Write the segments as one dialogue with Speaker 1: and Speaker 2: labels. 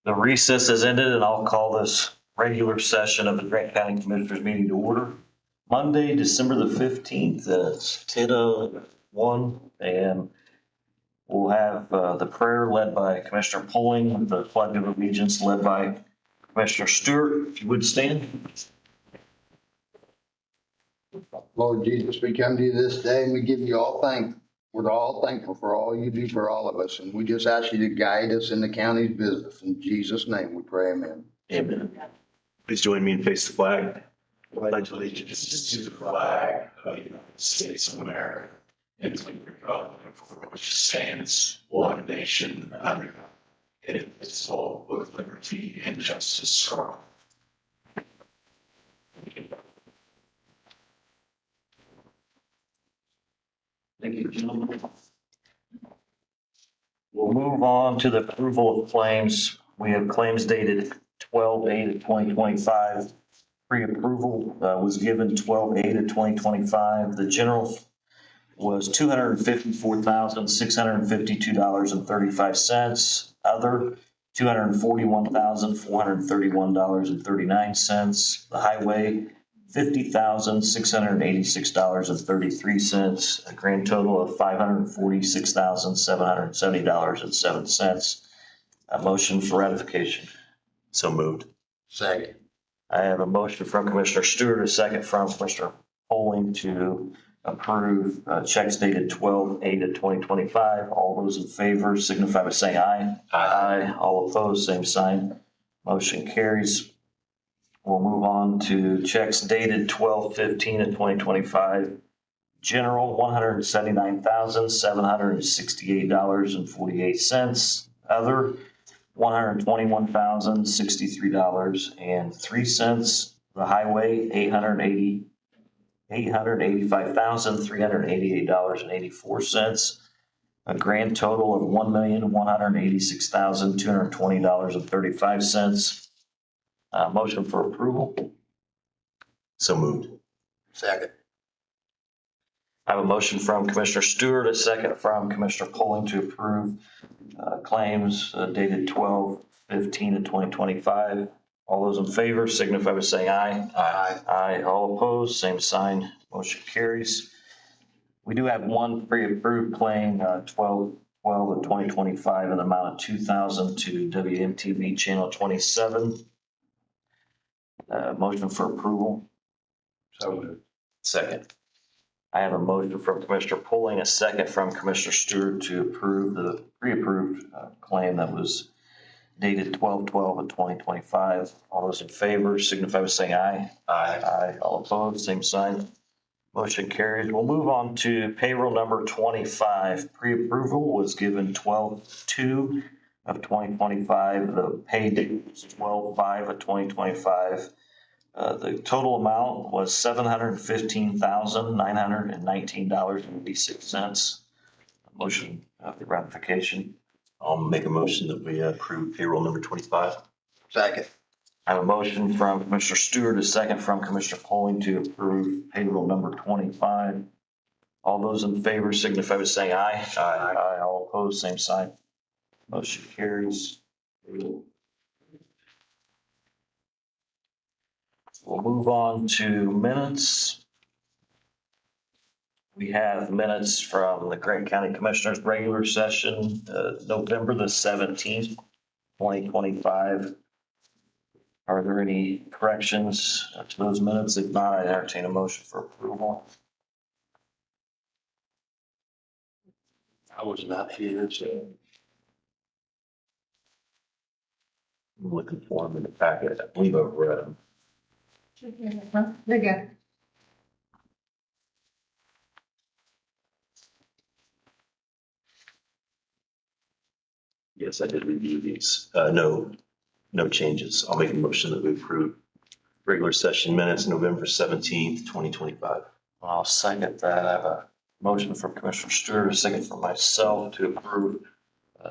Speaker 1: The recess has ended, and I'll call this regular session of the Grant County Commissioners meeting to order. Monday, December the 15th, it's 10:01, and we'll have the prayer led by Commissioner Pulling, the Pledge of Allegiance led by Commissioner Stewart. If you would stand.
Speaker 2: Lord Jesus, we come to you this day and we give you all thanks. We're all thankful for all you do for all of us. And we just ask you to guide us in the county's business. In Jesus' name we pray, amen.
Speaker 1: Amen. Please join me in face the flag. Pledge allegiance to the flag of the United States of America and to the republic for which it stands, one nation under God, indivisible, with liberty and justice for all. Thank you, gentlemen. We'll move on to the approval of claims. We have claims dated 12/8 of 2025. Pre-approval was given 12/8 of 2025. The general was $254,652.35. Other, $241,431.39. The highway, $50,686.33. A grand total of $546,770.07. A motion for ratification. So moved.
Speaker 2: Second.
Speaker 1: I have a motion from Commissioner Stewart, a second from Commissioner Poling to approve checks dated 12/8 of 2025. All those in favor signify by saying aye. Aye. All opposed, same sign. Motion carries. We'll move on to checks dated 12/15 of 2025. General, $179,768.48. Other, $121,063.03. The highway, $885,388.84. A grand total of $1,186,220.35. Motion for approval. So moved.
Speaker 2: Second.
Speaker 1: I have a motion from Commissioner Stewart, a second from Commissioner Poling to approve claims dated 12/15 of 2025. All those in favor signify by saying aye.
Speaker 2: Aye.
Speaker 1: Aye. All opposed, same sign. Motion carries. We do have one pre-approved claim, 12/12 of 2025 in the amount of $2,000 to WMTV Channel 27. Motion for approval.
Speaker 2: So moved.
Speaker 1: Second. I have a motion from Commissioner Poling, a second from Commissioner Stewart to approve the pre-approved claim that was dated 12/12 of 2025. All those in favor signify by saying aye.
Speaker 2: Aye.
Speaker 1: Aye. All opposed, same sign. Motion carries. We'll move on to payroll number 25. Pre-approval was given 12/2 of 2025. The pay date was 12/5 of 2025. The total amount was $715,919.86. Motion for ratification.
Speaker 3: I'll make a motion that we approve payroll number 25.
Speaker 2: Second.
Speaker 1: I have a motion from Commissioner Stewart, a second from Commissioner Poling to approve payroll number 25. All those in favor signify by saying aye.
Speaker 3: Aye.
Speaker 1: Aye. All opposed, same sign. Motion carries. We'll move on to minutes. We have minutes from the Grant County Commissioners' regular session, November the 17th, 2025. Are there any corrections to those minutes? If not, I entertain a motion for approval.
Speaker 3: I was not here, so. I'm looking for them in the packet. I believe I've read them.
Speaker 4: They got it.
Speaker 3: Yes, I did review these. No changes. I'll make a motion that we approve regular session minutes, November 17th, 2025.
Speaker 1: I'll second that. I have a motion from Commissioner Stewart, a second from myself to approve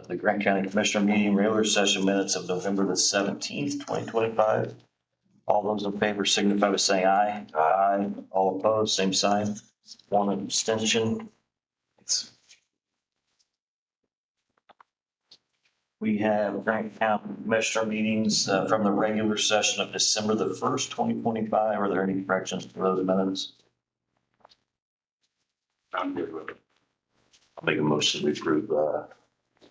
Speaker 1: the Grant County Commissioner meeting regular session minutes of November the 17th, 2025. All those in favor signify by saying aye. Aye. All opposed, same sign. One abstention. We have Grant County Commissioner meetings from the regular session of December the 1st, 2025. Are there any corrections to those minutes?
Speaker 3: I'm good with it. I'll make a motion to approve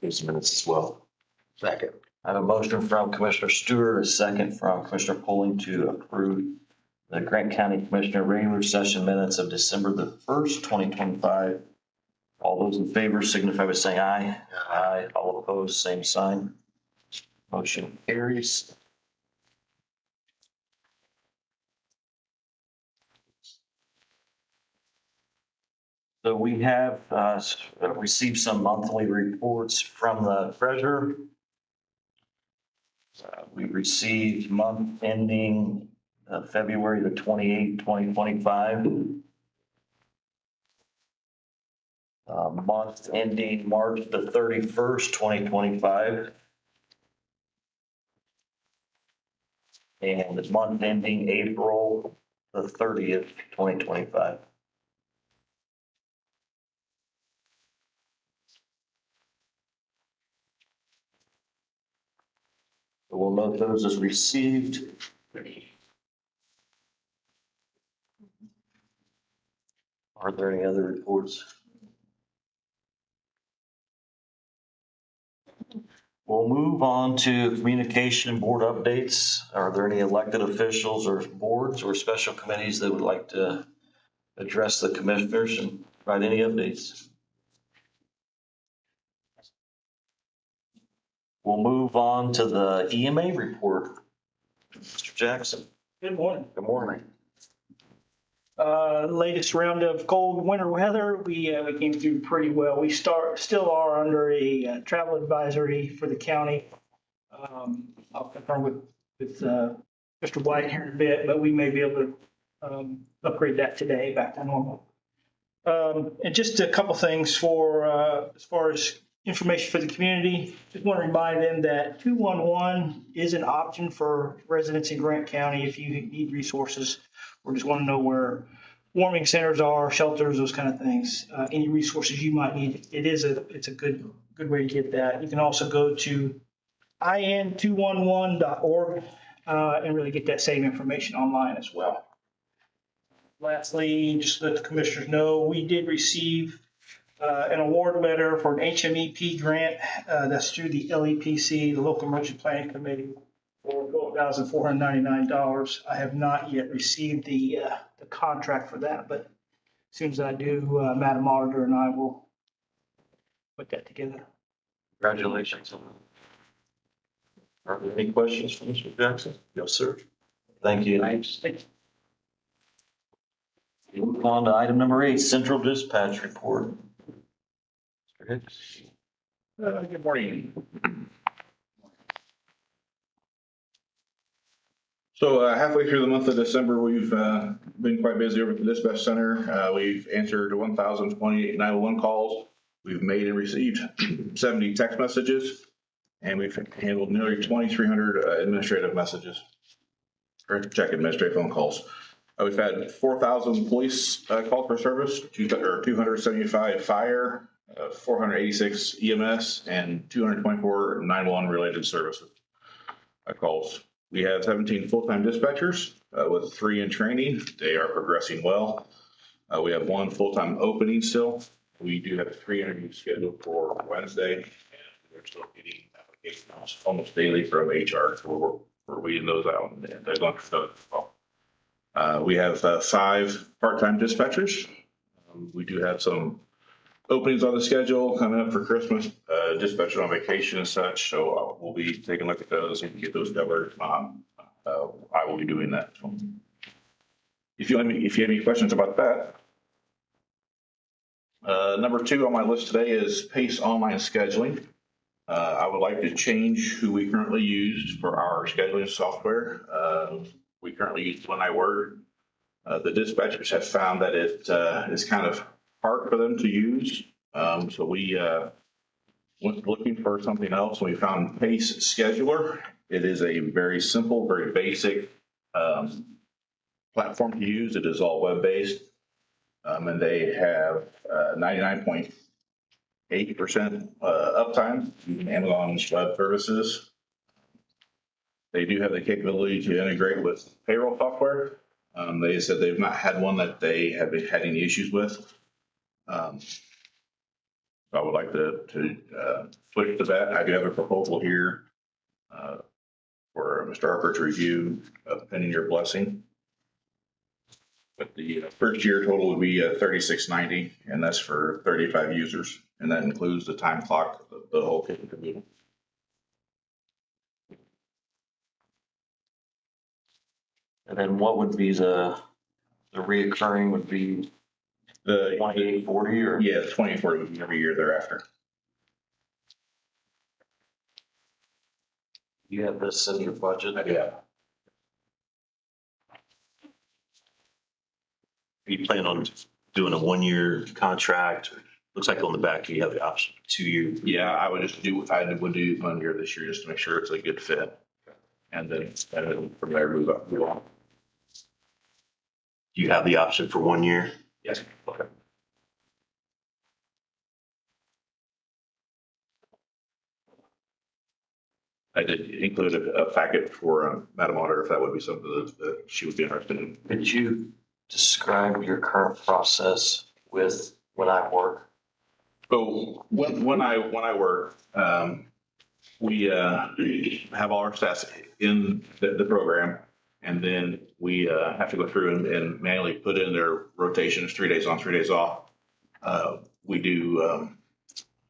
Speaker 3: those minutes as well.
Speaker 2: Second.
Speaker 1: I have a motion from Commissioner Stewart, a second from Commissioner Pulling to approve the Grant County Commissioner regular session minutes of December the 1st, 2025. All those in favor signify by saying aye. Aye. All opposed, same sign. Motion carries. So we have received some monthly reports from the treasurer. We received month ending February the 28th, 2025. Month ending March the 31st, 2025. And the month ending April the 30th, 2025. We'll note those as received. Are there any other reports? We'll move on to communication board updates. Are there any elected officials or boards or special committees that would like to address the commissioners and provide any updates? We'll move on to the EMA report. Mr. Jackson.
Speaker 5: Good morning.
Speaker 1: Good morning.
Speaker 5: Latest round of cold winter weather, we came through pretty well. We still are under a travel advisory for the county. I'll confirm with Mr. White here in a bit, but we may be able to upgrade that today back to normal. And just a couple things for as far as information for the community. Just want to remind them that 211 is an option for residents in Grant County if you need resources or just want to know where warming centers are, shelters, those kind of things. Any resources you might need, it's a good way to get that. You can also go to in211.org and really get that same information online as well. Lastly, just to let the commissioners know, we did receive an award letter for an HMEP grant that's through the LEPC, the Local Emergency Planning Committee, for $12,499. I have not yet received the contract for that, but as soon as I do, Madam Auditor and I will put that together.
Speaker 1: Congratulations.
Speaker 3: Are there any questions for Mr. Jackson?
Speaker 1: Yes, sir. Thank you.
Speaker 5: Thanks.
Speaker 1: Move on to item number 8, Central Dispatch Report. Mr. Hicks.
Speaker 6: Good morning. So halfway through the month of December, we've been quite busy over at the dispatch center. We've answered 1,028 911 calls. We've made and received 70 text messages, and we've handled nearly 2,300 administrative messages, or check administrative phone calls. We've had 4,000 police calls for service, 275 fire, 486 EMS, and 224 911 related services calls. We have 17 full-time dispatchers with 3 in training. They are progressing well. We have 1 full-time opening still. We do have 3 interviews scheduled for Wednesday, and we're still getting applications almost daily from HR. So we're weeding those out, and they're going through those as well. We have 5 part-time dispatchers. We do have some openings on the schedule coming up for Christmas, dispatchers on vacation and such. So we'll be taking a look at those and get those covered. I will be doing that. If you have any questions about that. Number 2 on my list today is PACE online scheduling. I would like to change who we currently use for our scheduling software. We currently use When I Word. The dispatchers have found that it is kind of hard for them to use. So we went looking for something else. We found PACE Scheduler. It is a very simple, very basic platform to use. It is all web-based. And they have 99.5% 80% uptime, Amazon Web Services. They do have the capability to integrate with payroll software. They said they've not had one that they have had any issues with. I would like to switch to that. I do have a proposal here for Mr. Harper to review, pending your blessing. But the first year total would be $36.90, and that's for 35 users, and that includes the time clock, the whole kit.
Speaker 1: And then what would be the reoccurring would be
Speaker 6: The
Speaker 1: 2840 or?
Speaker 6: yeah, 24 would be every year thereafter.
Speaker 1: You have this in your budget?
Speaker 6: Yeah.
Speaker 3: You plan on doing a 1-year contract? Looks like on the back you have the option for 2 years.
Speaker 6: Yeah, I would do 1 year this year just to make sure it's a good fit. And then from there move on.
Speaker 3: You have the option for 1 year?
Speaker 6: Yes.
Speaker 3: Okay.
Speaker 6: I did include a packet for Madam Auditor if that would be something that she would be interested in.
Speaker 1: Could you describe your current process with when I work?
Speaker 6: So when I work, we have all our stats in the program, and then we have to go through and manually put in their rotations, 3 days on, 3 days off. We do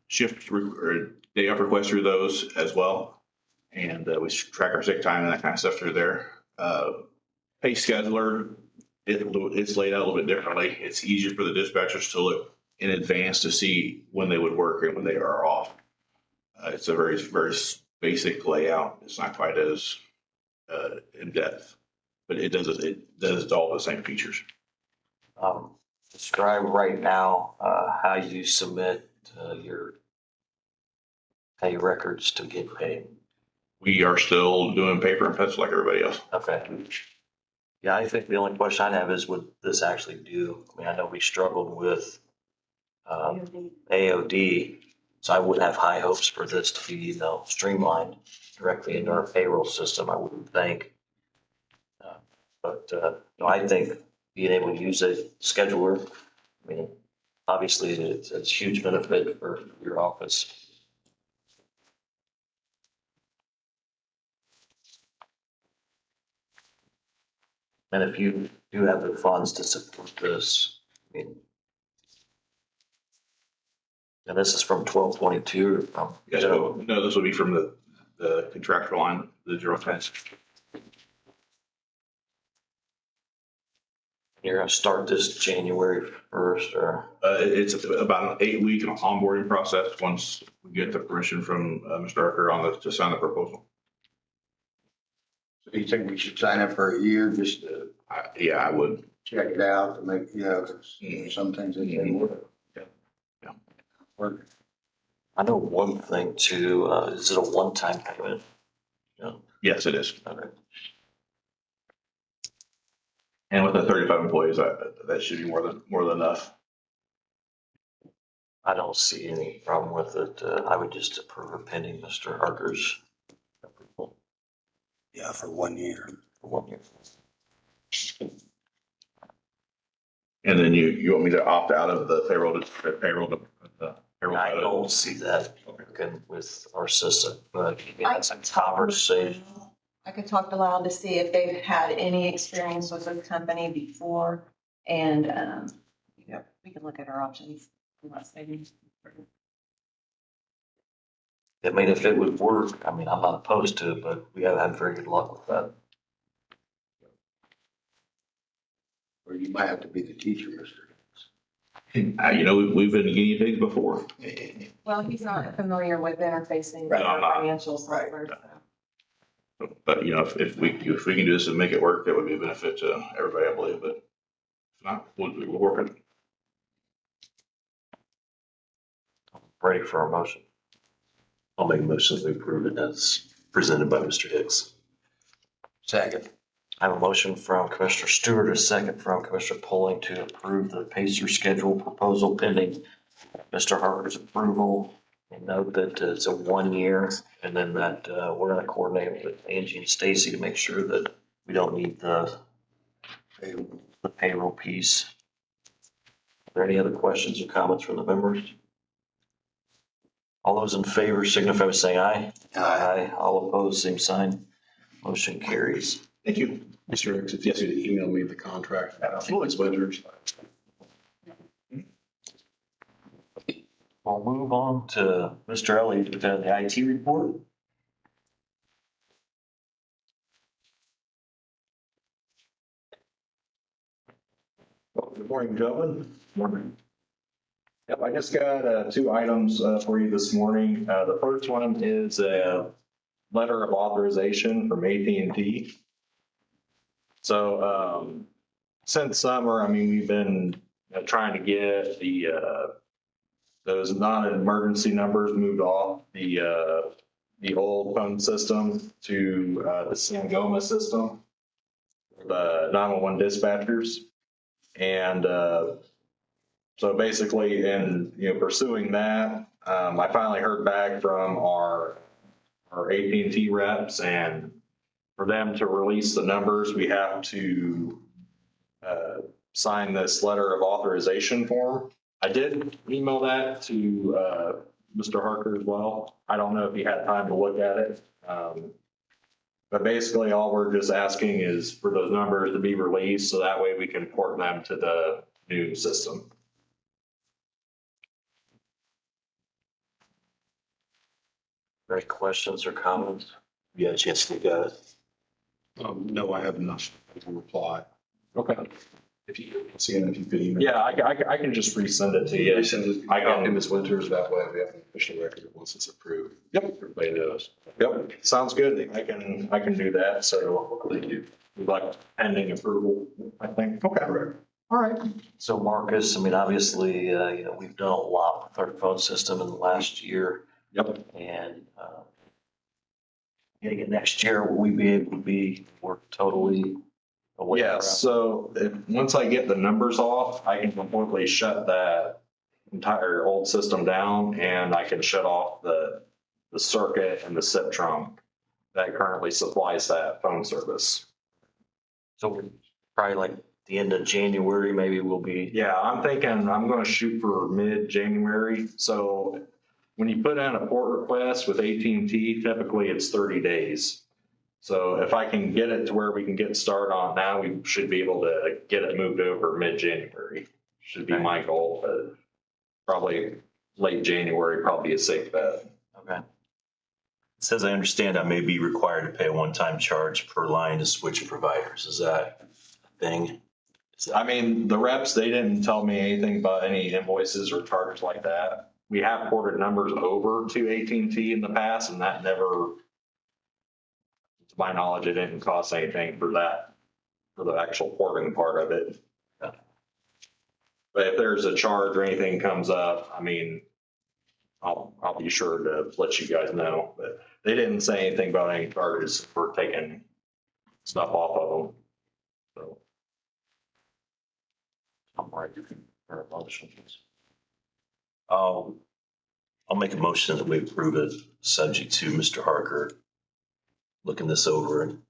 Speaker 6: shift or day off requests through those as well, and we track our sick time and that kind of stuff through there. Pay scheduler, it's laid out a little bit differently. It's easier for the dispatchers to look in advance to see when they would work and when they are off. It's a very, very basic layout. It's not quite as in depth, but it does all the same features.
Speaker 1: Describe right now how you submit your pay records to get paid.
Speaker 6: We are still doing paper and pencil like everybody else.
Speaker 1: Okay. Yeah, I think the only question I'd have is would this actually do? I mean, I know we struggled with AOD, so I would have high hopes for this to be, streamlined directly into our payroll system, I wouldn't think. But I think being able to use a scheduler, I mean, obviously it's a huge benefit for your office. And if you do have the funds to support this, I mean, and this is from 1222 or from?
Speaker 6: Yes, no, this will be from the contractual line, the general fence.
Speaker 1: You're gonna start this January 1st or?
Speaker 6: It's about an 8-week onboarding process once we get the permission from Mr. Archer to sign the proposal.
Speaker 2: So you think we should sign up for a year just to
Speaker 6: Yeah, I would.
Speaker 2: check it out to make, 'cause some things it didn't work.
Speaker 6: Yeah.
Speaker 2: Work.
Speaker 1: I know one thing too, is it a one-time payment? No.
Speaker 6: Yes, it is.
Speaker 1: Okay.
Speaker 6: And with the 35 employees, that should be more than enough.
Speaker 1: I don't see any problem with it. I would just approve it pending Mr. Harker's approval
Speaker 2: Yeah, for 1 year.
Speaker 1: for 1 year.
Speaker 6: And then you want me to opt out of the payroll?
Speaker 1: I don't see that working with our system, but that's a conversation.
Speaker 7: I could talk to Lyle to see if they've had any experience with this company before, and, we can look at our options.
Speaker 1: I mean, if it would work, I mean, I'm not opposed to it, but we haven't had very good luck with that.
Speaker 2: Or you might have to be the teacher, Mr.
Speaker 6: We've been guinea pigs before.
Speaker 7: Well, he's not familiar with interfacing with
Speaker 6: Right, I'm
Speaker 7: our
Speaker 6: not.
Speaker 7: financial software, so.
Speaker 6: But if we can do this and make it work, that would be a benefit to everybody, I believe. But if not, we'll work it.
Speaker 1: Ready for a motion?
Speaker 3: I'll make a motion to approve it as presented by Mr. Hicks.
Speaker 2: Second.
Speaker 1: I have a motion from Commissioner Stewart, a second from Commissioner Polling to approve the Pacer schedule proposal pending Mr. Harper's approval. And note that it's a 1 year, and then that we're going to coordinate with Angie and Stacy to make sure that we don't need the payroll piece. Are there any other questions or comments from the members? All those in favor signify by saying aye. Aye. All opposed, same sign. Motion carries.
Speaker 6: Thank you.
Speaker 8: Mr. Ricks, if you have to email me the contract.
Speaker 6: Absolutely.
Speaker 8: Winters.
Speaker 1: We'll move on to Mr. Elliott with the IT report.
Speaker 6: Good morning, gentlemen. Morning. Yep, I just got two items for you this morning. The first one is a letter of authorization from AT&T. So since summer, I mean, we've been trying to get those non-emergency numbers moved off the old phone system to the Sangoma system, the 911 dispatchers. And so basically in, pursuing that, I finally heard back from our AT&T reps, and for them to release the numbers, we have to sign this letter of authorization form. I did email that to Mr. Harker as well. I don't know if he had time to look at it. But basically, all we're just asking is for those numbers to be released, so that way we can port them to the new system.
Speaker 1: Any questions or comments? You had a chance to look at it.
Speaker 8: No, I have not. I can reply.
Speaker 6: Okay.
Speaker 8: If you could email.
Speaker 6: Yeah, I can just resend it to you.
Speaker 8: Send it.
Speaker 6: I can-
Speaker 8: Ms. Winters, that way we have an official record once it's approved.
Speaker 6: Yep.
Speaker 8: Everybody knows.
Speaker 6: Yep, sounds good. I can do that. So
Speaker 8: Thank you.
Speaker 6: we'd like pending approval, I think. Okay. All right.
Speaker 1: So Marcus, I mean, obviously, we've done a lot with our phone system in the last year,
Speaker 6: Yep.
Speaker 1: and getting it next year, will we be able to work totally away from?
Speaker 6: Yeah, so once I get the numbers off, I can completely shut that entire old system down, and I can shut off the circuit and the SIP trunk that currently supplies that phone service.
Speaker 1: So we're probably like the end of January, maybe we'll be.
Speaker 6: Yeah, I'm thinking I'm going to shoot for mid-January. So when you put in a port request with AT&T, typically it's 30 days. So if I can get it to where we can get started on now, we should be able to get it moved over mid-January. Should be my goal, but probably late January, probably a safe bet.
Speaker 1: Okay.
Speaker 3: It says, I understand I may be required to pay a one-time charge per line to switch providers. Is that a thing?
Speaker 6: I mean, the reps, they didn't tell me anything about any invoices or charges like that. We have ported numbers over to AT&T in the past, and that never, to my knowledge, it didn't cost anything for that, for the actual porting part of it. But if there's a charge or anything comes up, I mean, I'll be sure to let you guys know. But they didn't say anything about any charges for taking stuff off of them. So.
Speaker 1: I'm right for a motion.
Speaker 3: I'll make a motion that we approve it, subject to Mr. Harker looking this over and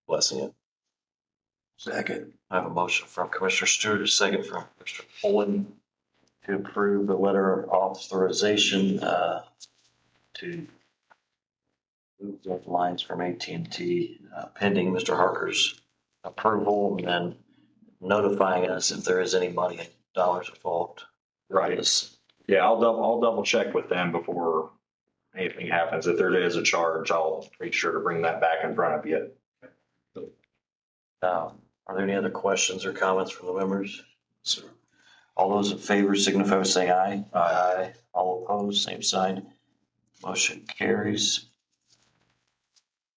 Speaker 3: blessing it.
Speaker 1: Second. I have a motion from Commissioner Stewart, a second from Mr. Pullen to approve the letter of authorization to move those lines from AT&T pending Mr. Harker's approval, and then notifying us if there is any money and dollars involved.
Speaker 6: Right. Yeah, I'll double check with them before anything happens. If there is a charge, I'll make sure to bring that back in front of you.
Speaker 1: Are there any other questions or comments from the members? Sir. All those in favor signify by saying aye. Aye. All opposed, same sign. Motion carries.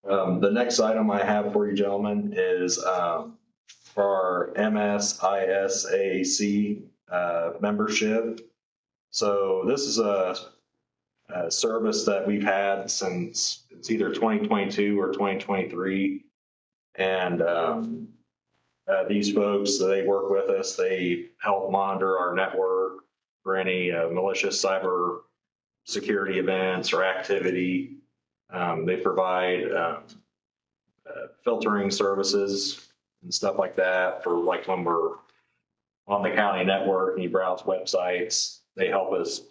Speaker 6: The next item I have for you, gentlemen, is for our MSISAC membership. So this is a service that we've had since it's either 2022 or 2023. And these folks, they work with us. They help monitor our network,
Speaker 3: for any malicious cyber security events or activity. They provide filtering services and stuff like that for like when we're on the county network and you browse websites. They help us,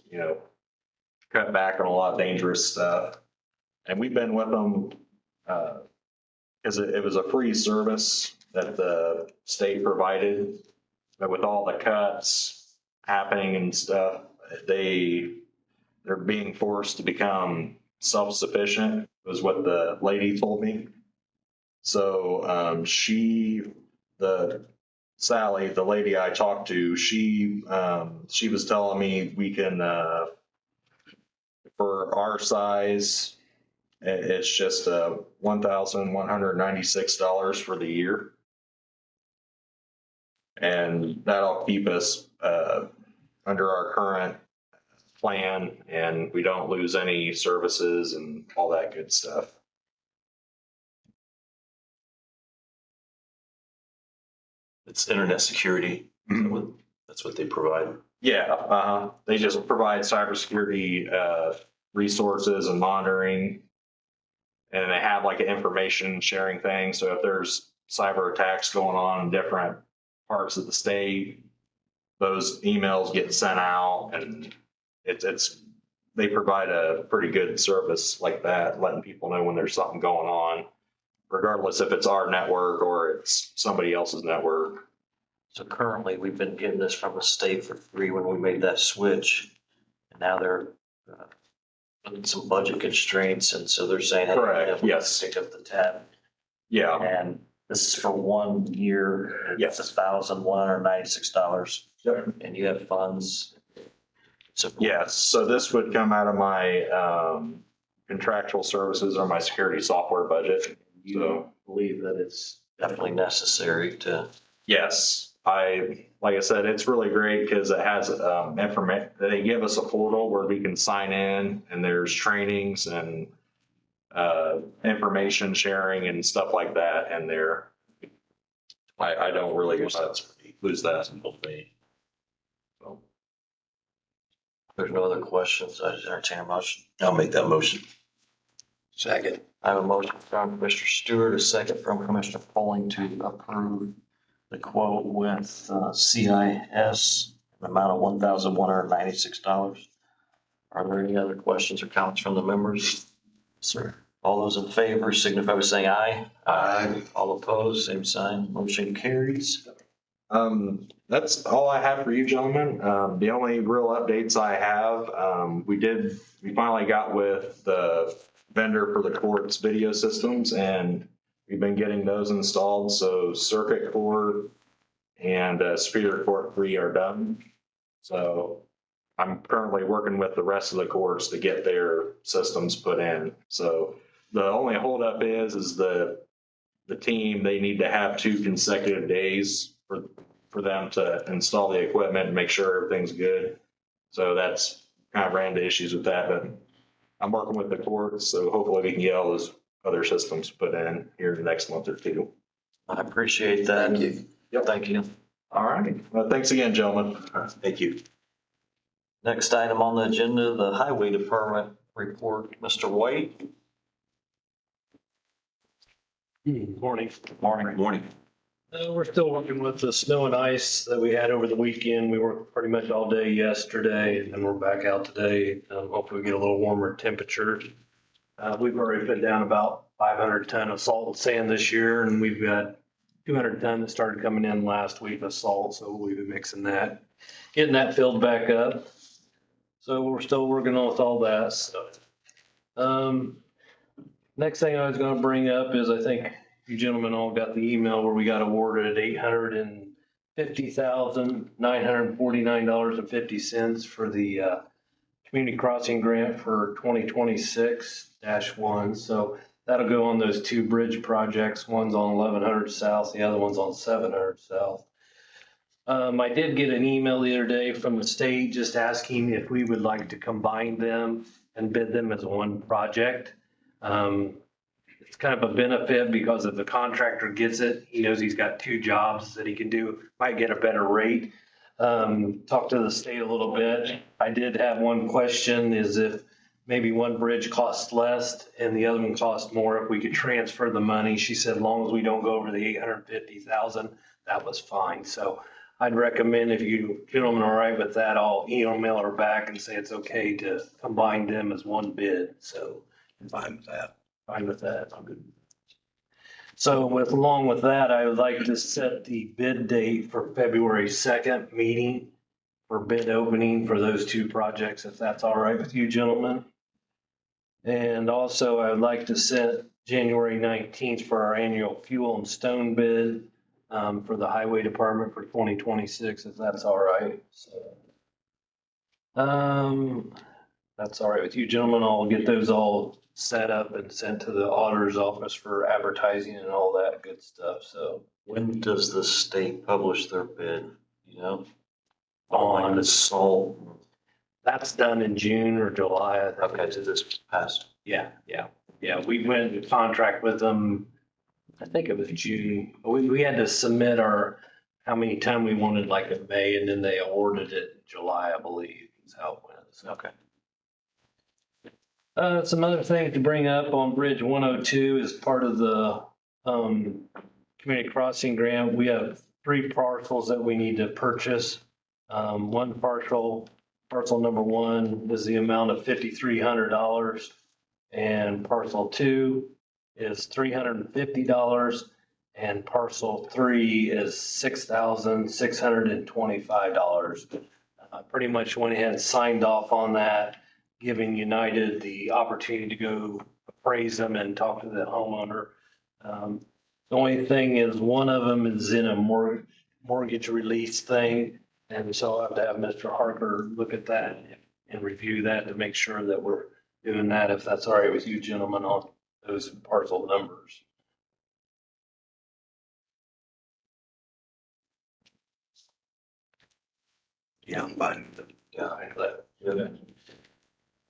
Speaker 3: cut back on a lot of dangerous stuff. And we've been with them because it was a free service that the state provided. But with all the cuts happening and stuff, they're being forced to become self-sufficient, was what the lady told me. So Sally, the lady I talked to, she was telling me we can, for our size, it's just $1,196 for the year. And that'll keep us under our current plan, and we don't lose any services and all that good stuff.
Speaker 1: It's internet security. That's what they provide.
Speaker 3: Yeah, they just provide cybersecurity resources and monitoring, and they have like an information sharing thing. So if there's cyber attacks going on in different parts of the state, those emails get sent out, and they provide a pretty good service like that, letting people know when there's something going on, regardless if it's our network or it's somebody else's network.
Speaker 1: So currently, we've been getting this from the state for free when we made that switch. And now they're putting some budget constraints, and so they're saying, hey,
Speaker 3: Correct.
Speaker 1: we
Speaker 3: Yes.
Speaker 1: pick up the tab.
Speaker 3: Yeah.
Speaker 1: And this is for 1 year.
Speaker 3: Yes.
Speaker 1: It's $1,196.
Speaker 3: Yep.
Speaker 1: And you have funds. So
Speaker 3: Yes, so this would come out of my contractual services or my security software budget.
Speaker 1: you believe that it's definitely necessary to.
Speaker 3: Yes, like I said, it's really great because it has information. They give us a portal where we can sign in, and there's trainings and information sharing and stuff like that. And there, I don't really want to lose that. So,
Speaker 1: There's no other questions. I entertain a motion.
Speaker 8: I'll make that motion.
Speaker 2: Second.
Speaker 1: I have a motion from Commissioner Stewart, a second from Commissioner Polling to approve the quote with CIS, an amount of $1,196. Are there any other questions or comments from the members? Sir. All those in favor signify by saying aye.
Speaker 2: Aye.
Speaker 1: All opposed, same sign. Motion carries.
Speaker 3: that's all I have for you, gentlemen. The only real updates I have, we finally got with the vendor for the court's video systems, and we've been getting those installed. So Circuit Court and Superior Court 3 are done. So I'm currently working with the rest of the courts to get their systems put in. So the only holdup is the team, they need to have 2 consecutive days for them to install the equipment and make sure everything's good. So that's kind of ran into issues with that, but I'm working with the courts, so hopefully we can get all those other systems put in here in the next month or 2.
Speaker 1: I appreciate that.
Speaker 2: Thank you.
Speaker 1: Yep. Thank you.
Speaker 3: All right. Well, thanks again, gentlemen.
Speaker 8: Thank you.
Speaker 1: Next item on the agenda, the Highway Department report. Mr. White.
Speaker 9: Morning.
Speaker 1: Morning.
Speaker 9: We're still working with the snow and ice that we had over the weekend. We worked pretty much all day yesterday, and then we're back out today. Hopefully we get a little warmer temperature. We've already put down about 500 ton of salt and sand this year, and we've got 200 ton that started coming in last week of salt, so we've been mixing that, getting that filled back up. So we're still working on with all that stuff. Next thing I was going to bring up is I think you gentlemen all got the email where we got awarded $850,949.50 for the community crossing grant for 2026-1. So that'll go on those 2 bridge projects. One's on 1100 South, the other one's on 700 South. I did get an email the other day from the state just asking if we would like to combine them and bid them as one project. It's kind of a benefit because if the contractor gets it, he knows he's got 2 jobs that he can do, might get a better rate. talked to the state a little bit. I did have one question, is if maybe one bridge costs less and the other one costs more, if we could transfer the money. She said, as long as we don't go over the 850,000, that was fine. So I'd recommend, if you gentlemen are all right with that, I'll email her back and say it's okay to combine them as one bid. So I'm fine with that. Fine with that. I'm good. So along with that, I would like to set the bid date for February 2nd meeting for bid opening for those two projects, if that's all right with you gentlemen. And also I would like to set January 19th for our annual fuel and stone bid for the highway department for 2026, if that's all right. So, that's all right with you gentlemen. I'll get those all set up and sent to the auditor's office for advertising and all that good stuff. So
Speaker 1: When does the state publish their bid, you know?
Speaker 9: on
Speaker 1: the salt.
Speaker 9: that's done in June or July, I think.
Speaker 1: Okay, so this passed.
Speaker 9: Yeah. We went into contract with them, I think it was June. We had to submit how many ton we wanted like in May, and then they awarded it in July, I believe, is how it went. So,
Speaker 1: Okay.
Speaker 9: some other things to bring up on Bridge 102 is part of the, community crossing grant. We have 3 parcels that we need to purchase. One parcel number 1 is the amount of $5,300, and parcel 2 is $350, and parcel 3 is $6,625. Pretty much went ahead and signed off on that, giving United the opportunity to go appraise them and talk to the homeowner. The only thing is one of them is in a mortgage release thing. And so I'll have to have Mr. Harker look at that and review that to make sure that we're doing that, if that's all right with you gentlemen, on those parcel numbers. Yeah, I'm fine with it. Yeah.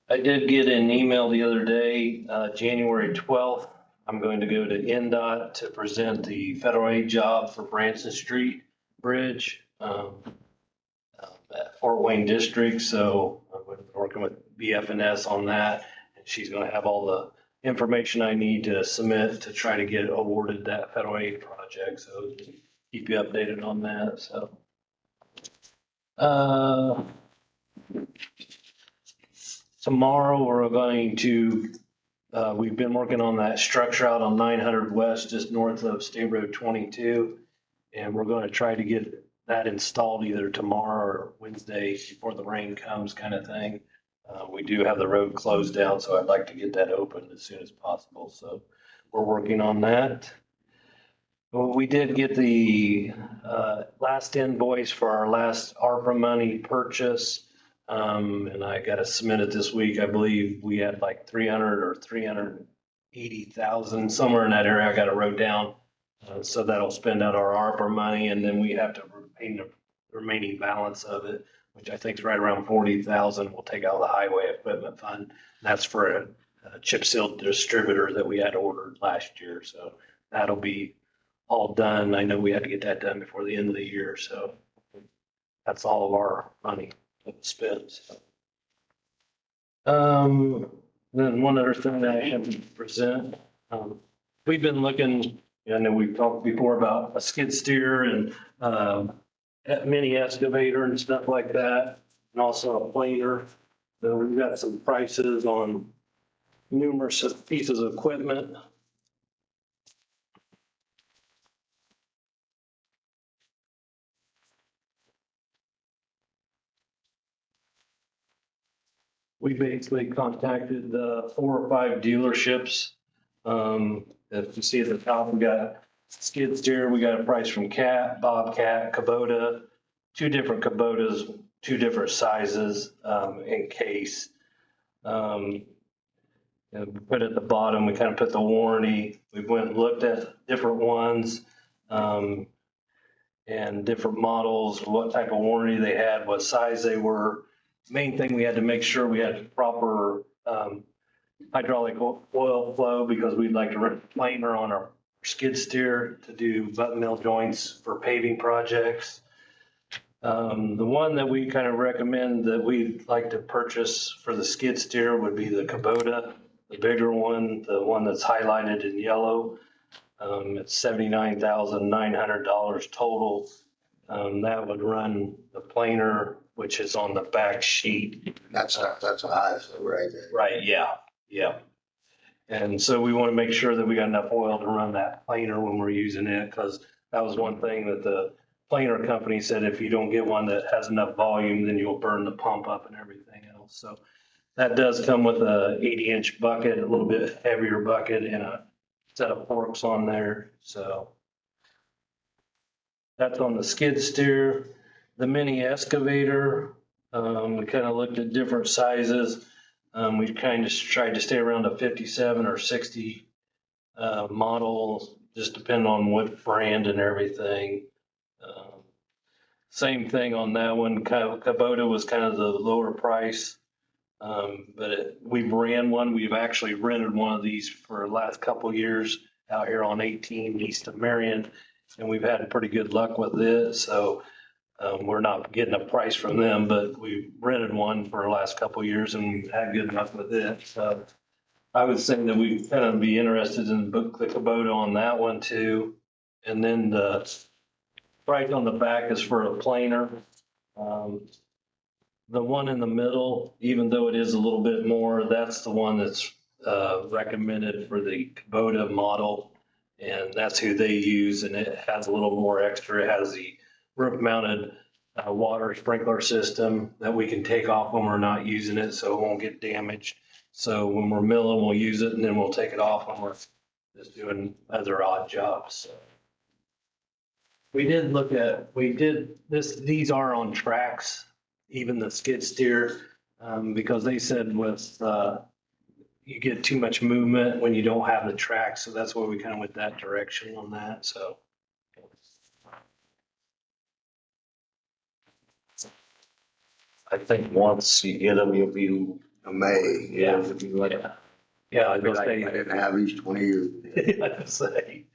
Speaker 9: I did get an email the other day, January 12th. I'm going to go to NDOT to present the federal aid job for Branson Street Bridge at Fort Wayne District. So I'm working with BF&S on that, and she's going to have all the information I need to submit to try to get awarded that federal aid project. So keep you updated on that. So. Tomorrow we're going to, we've been working on that structure out on 900 West, just north of State Road 22. And we're going to try to get that installed either tomorrow or Wednesday before the rain comes, kind of thing. We do have the road closed down, so I'd like to get that open as soon as possible. So we're working on that. Well, we did get the last invoice for our last ARPA money purchase. And I got to submit it this week. I believe we had like 300 or 380,000, somewhere in that area. I got it wrote down. So that'll spend out our ARPA money, and then we have to pay the remaining balance of it, which I think is right around 40,000. We'll take out of the highway equipment fund. That's for a chip seal distributor that we had ordered last year. So that'll be all done. I know we had to get that done before the end of the year. So that's all of our money spent. Then one other thing that I have to present. We've been looking, I know we've talked before about a skid steer and mini excavator and stuff like that, and also a planer. So we've got some prices on numerous pieces of equipment. We basically contacted 4 or 5 dealerships. If you see at the top, we got skid steer, we got a price from Cat, Bobcat, Kubota, 2 different Kubotas, 2 different sizes in case. And we put at the bottom, we kind of put the warranty. We went and looked at different ones and different models, what type of warranty they had, what size they were. Main thing, we had to make sure we had proper hydraulic oil flow, because we'd like to run a planer on our skid steer to do button mill joints for paving projects. The one that we kind of recommend that we'd like to purchase for the skid steer would be the Kubota, the bigger one, the one that's highlighted in yellow. It's $79,900 total. That would run the planer, which is on the back sheet.
Speaker 2: That's a ISO right there.
Speaker 9: Right, yeah, yeah. And so we want to make sure that we got enough oil to run that planer when we're using it, because that was one thing that the planer company said, if you don't get one that has enough volume, then you'll burn the pump up and everything else. So that does come with a 80-inch bucket, a little bit heavier bucket, and a set of forks on there. So that's on the skid steer. The mini excavator, we kind of looked at different sizes. We kind of tried to stay around a 57 or 60 model, just depending on what brand and everything. Same thing on that one. Kubota was kind of the lower price. But we've ran one. We've actually rented one of these for the last couple of years out here on 18 east of Marion, and we've had pretty good luck with it. So we're not getting a price from them, but we rented one for the last couple of years and we've had good luck with it. So I would say that we kind of be interested in the Kubota on that one too. And then the price on the back is for a planer. The one in the middle, even though it is a little bit more, that's the one that's recommended for the Kubota model. And that's who they use. And it has a little more extra. It has the roof mounted water sprinkler system that we can take off when we're not using it, so it won't get damaged. So when we're milling, we'll use it, and then we'll take it off when we're just doing other odd jobs. So we did these are on tracks, even the skid steer, because they said with you get too much movement when you don't have the tracks. So that's why we kind of went that direction on that. So
Speaker 1: I think once you get them, you'll be
Speaker 2: Amazed.
Speaker 1: Yeah, it'd be like,
Speaker 9: yeah, I
Speaker 2: I
Speaker 9: was gonna say.
Speaker 2: didn't have these 20 years.
Speaker 9: I'd say.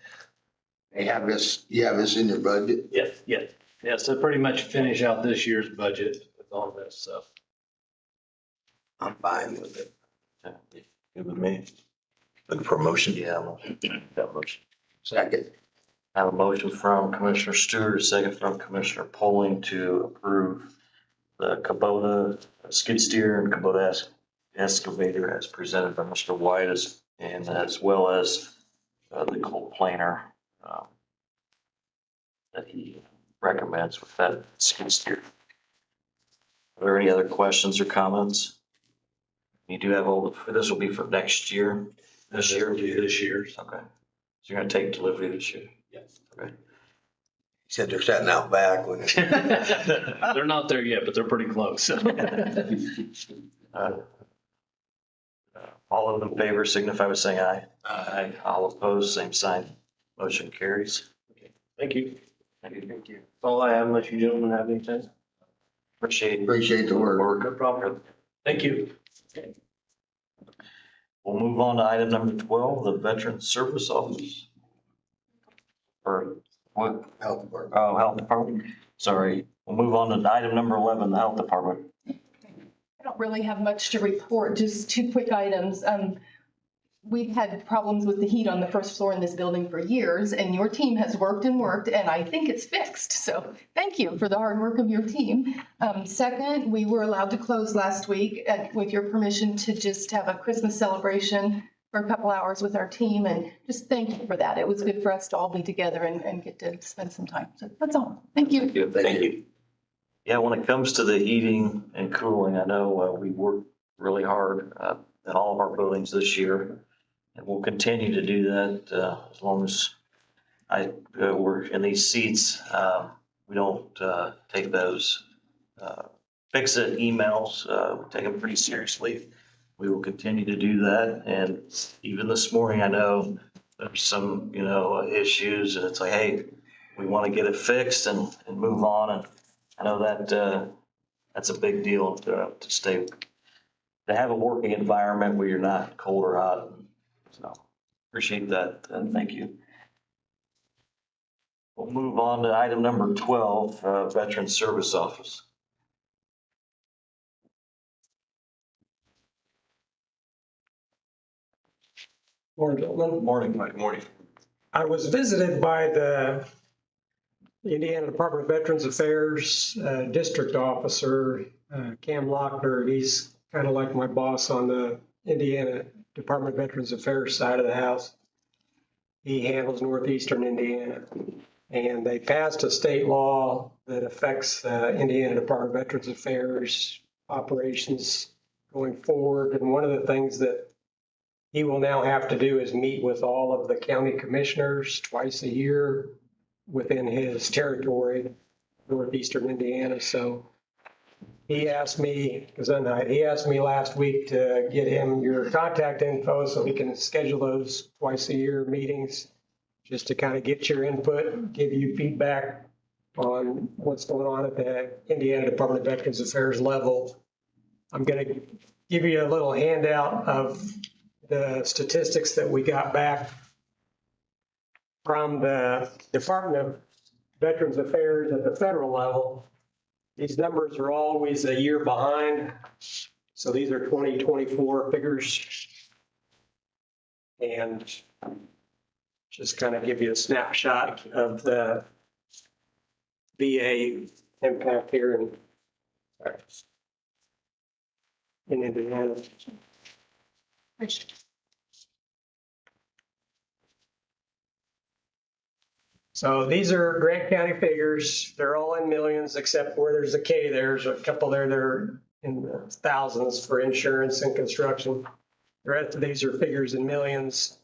Speaker 2: You have this in your budget?
Speaker 9: Yes, yes. Yeah, so pretty much finish out this year's budget with all this, so.
Speaker 2: I'm fine with it.
Speaker 1: good with me.
Speaker 8: Looking for a motion?
Speaker 1: Yeah, that motion.
Speaker 2: Second.
Speaker 1: I have a motion from Commissioner Stewart, a second from Commissioner Poling to approve the Kubota skid steer and Kubota excavator as presented by Mr. White, and as well as the cold planer that he recommends with that skid steer. Are there any other questions or comments? You do have this will be for next year.
Speaker 9: This year will be this year.
Speaker 1: Okay. So you're gonna take delivery this year?
Speaker 9: Yes.
Speaker 1: Okay.
Speaker 2: He said they're sitting out back when
Speaker 9: They're not there yet, but they're pretty close.
Speaker 1: All of them in favor signify by saying aye. Aye. All opposed, same sign. Motion carries.
Speaker 9: Thank you.
Speaker 1: Thank you.
Speaker 9: That's all I have, unless you gentlemen have anything.
Speaker 1: Appreciate
Speaker 2: appreciate the work.
Speaker 9: No problem. Thank you.
Speaker 1: We'll move on to item number 12, the Veteran Service Office. Or what?
Speaker 2: Health department.
Speaker 1: Oh, Health Department. Sorry. We'll move on to item number 11, the Health Department.
Speaker 4: I don't really have much to report, just two quick items. We've had problems with the heat on the first floor in this building for years, and your team has worked and worked, and I think it's fixed. So thank you for the hard work of your team. Second, we were allowed to close last week with your permission to just have a Christmas celebration for a couple hours with our team, and just thank you for that. It was good for us to all be together and get to spend some time. So that's all. Thank you.
Speaker 1: Thank you. Yeah, when it comes to the heating and cooling, I know we worked really hard in all of our buildings this year. And we'll continue to do that as long as we're in these seats. We don't take those fix-it emails. We take them pretty seriously. We will continue to do that. And even this morning, I know there's some, issues, and it's like, hey, we want to get it fixed and move on. And I know that that's a big deal to have a working environment where you're not cold or hot. So appreciate that, and thank you. We'll move on to item number 12, Veteran Service Office.
Speaker 10: Morning, gentlemen.
Speaker 1: Morning.
Speaker 8: Morning.
Speaker 10: I was visited by the Indiana Department of Veterans Affairs District Officer, Cam Lochner. He's kind of like my boss on the Indiana Department of Veterans Affairs side of the house. He handles northeastern Indiana. And they passed a state law that affects Indiana Department of Veterans Affairs operations going forward. And one of the things that he will now have to do is meet with all of the county commissioners twice a year within his territory, northeastern Indiana. So he asked me, he asked me last week to get him your contact info so he can schedule those twice a year meetings, just to kind of get your input, give you feedback on what's going on at the Indiana Department of Veterans Affairs level. I'm going to give you a little handout of the statistics that we got back from the Department of Veterans Affairs at the federal level. These numbers are always a year behind. So these are 2024 figures. And just kind of give you a snapshot of the VA impact here in Indiana. So these are Grant County figures. They're all in millions, except where there's a K, there's a couple there that are in the thousands for insurance and construction. The rest of these are figures in millions.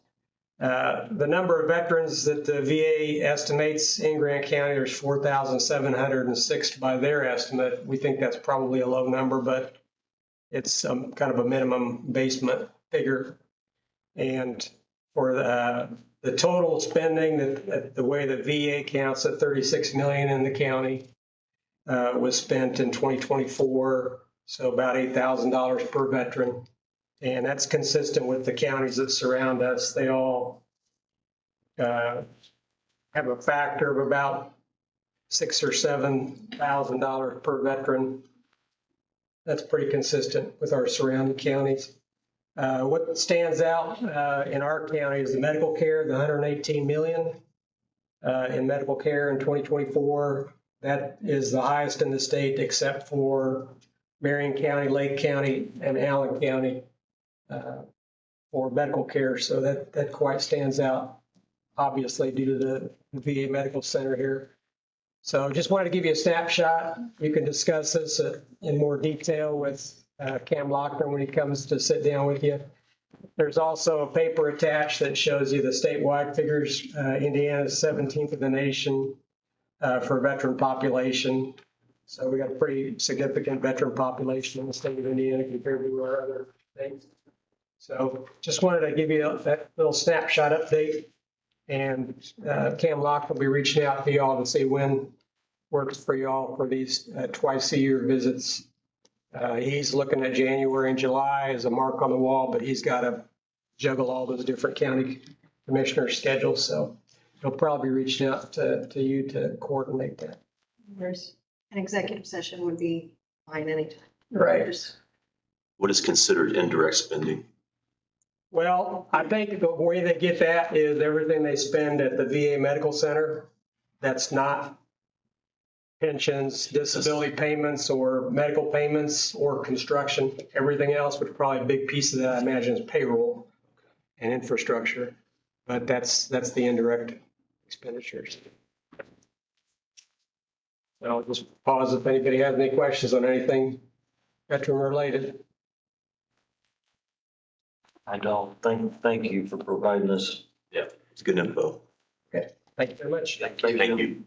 Speaker 10: The number of veterans that the VA estimates in Grant County, there's 4,706 by their estimate. We think that's probably a low number, but it's kind of a minimum basement figure. And for the total spending, that the way the VA counts at 36 million in the county was spent in 2024, so about $8,000 per veteran. And that's consistent with the counties that surround us. They all have a factor of about $6,000 or $7,000 per veteran. That's pretty consistent with our surrounding counties. What stands out in our county is the medical care, the 118 million in medical care in 2024. That is the highest in the state except for Marion County, Lake County, and Allen County for medical care. So that quite stands out, obviously, due to the VA Medical Center here. So just wanted to give you a snapshot. You can discuss this in more detail with Cam Lochner when he comes to sit down with you. There's also a paper attached that shows you the statewide figures. Indiana is 17th in the nation for veteran population. So we got a pretty significant veteran population in the state of Indiana compared to our other states. So just wanted to give you that little snapshot update. And Cam Lochner will be reaching out to y'all to see when works for y'all for these twice a year visits. He's looking at January and July as a mark on the wall, but he's got to juggle all those different county commissioner schedules. So he'll probably be reaching out to you to coordinate that.
Speaker 11: There's an executive session would be fine anytime.
Speaker 10: Right.
Speaker 8: What is considered indirect spending?
Speaker 10: Well, I think the way they get that is everything they spend at the VA Medical Center. That's not pensions, disability payments, or medical payments, or construction. Everything else, which probably a big piece of that, I imagine, is payroll and infrastructure. But that's the indirect expenditures. So I'll just pause if anybody has any questions on anything veteran related.
Speaker 1: I don't. Thank you for providing this.
Speaker 8: Yeah, it's good info.
Speaker 10: Okay, thank you very much.
Speaker 8: Thank you.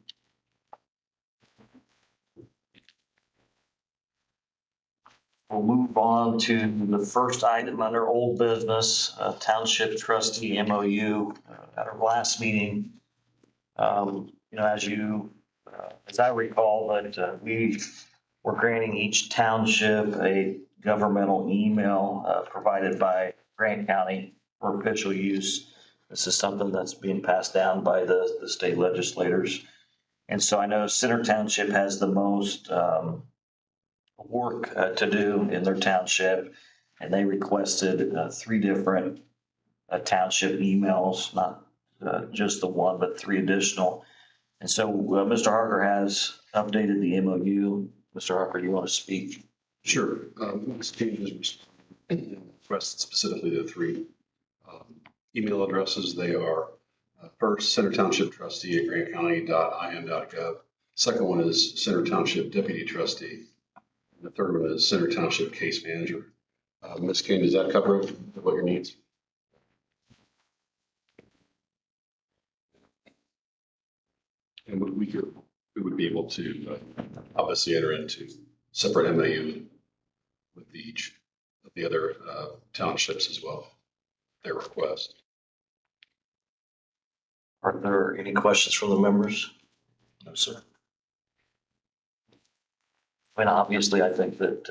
Speaker 1: We'll move on to the first item under old business, Township Trustee MOU. At our last meeting, as I recall, that we were granting each township a governmental email provided by Grant County for official use. This is something that's being passed down by the state legislators. And so I know Center Township has the most work to do in their township. And they requested 3 different township emails, not just the one, but 3 additional. And so Mr. Harker has updated the MOU. Mr. Harker, you want to speak?
Speaker 12: Sure. This team has requested specifically the 3 email addresses. They are first, Center Township Trustee at grantcounty.in.gov. Second one is Center Township Deputy Trustee. And the third one is Center Township Case Manager. Ms. King, does that cover what your needs? And we would be able to obviously enter into separate MOU with each of the other townships as well, their request.
Speaker 1: Are there any questions from the members?
Speaker 12: No, sir.
Speaker 1: I mean, obviously, I think that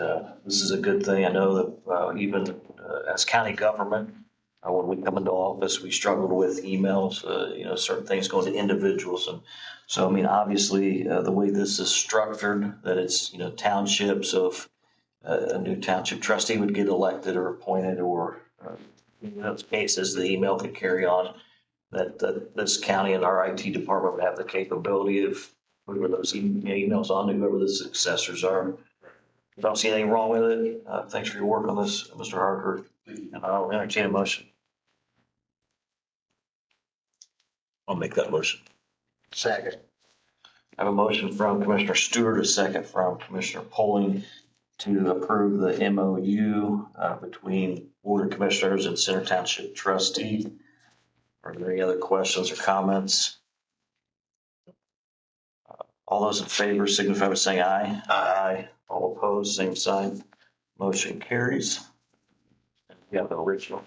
Speaker 1: this is a good thing. I know that even as county government, when we come into office, we struggled with emails, certain things going to individuals. And so, I mean, obviously, the way this is structured, that it's, township. So if a new township trustee would get elected or appointed, or in those cases, the email could carry on, that this county and our IT department would have the capability of whoever those emails on to whoever the successors are. Don't see anything wrong with it. Thanks for your work on this, Mr. Harker. And I'll entertain a motion.
Speaker 8: I'll make that motion.
Speaker 2: Second.
Speaker 1: I have a motion from Commissioner Stewart, a second from Commissioner Poling to approve the MOU between Board of Commissioners and Center Township Trustee. Are there any other questions or comments? All those in favor signify by saying aye. Aye. All opposed, same sign. Motion carries. We have the original.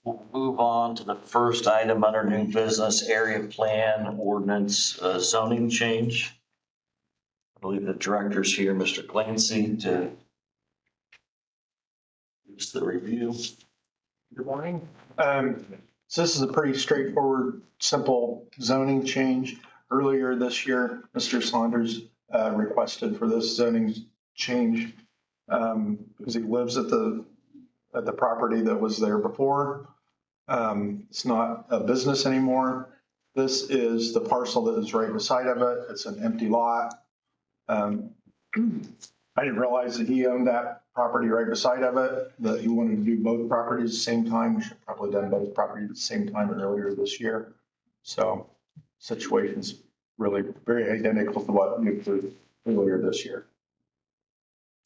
Speaker 1: We'll move on to the first item under new business, area plan ordinance zoning change. I believe the director's here, Mr. Clancy, to use the review.
Speaker 13: Good morning. So this is a pretty straightforward, simple zoning change. Earlier this year, Mr. Saunders requested for this zoning change because he lives at the property that was there before. It's not a business anymore. This is the parcel that is right beside of it. It's an empty lot. I didn't realize that he owned that property right beside of it, that he wanted to do both properties at the same time. We should have probably done both properties at the same time earlier this year. So situation's really very identical to what we did earlier this year.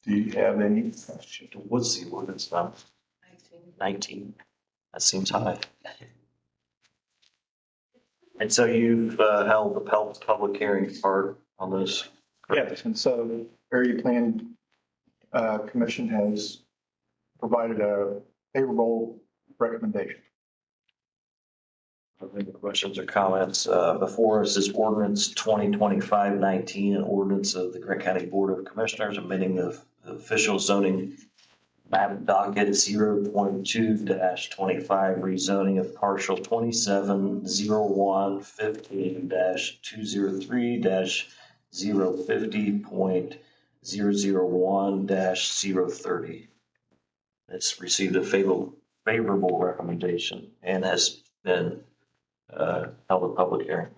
Speaker 13: Do you have any questions?
Speaker 1: What's the ordinance now? 19. That seems high. And so you've held the public hearing part on this?
Speaker 13: Yes, and so the Area Plan Commission has provided a favorable recommendation.
Speaker 1: Any questions or comments? Before us is ordinance 2025-19, an ordinance of the Grant County Board of Commissioners amending the official zoning map docket 0.2-25 rezoning of partial 270115-203-050.001-030. It's received a favorable recommendation and has been held a public hearing.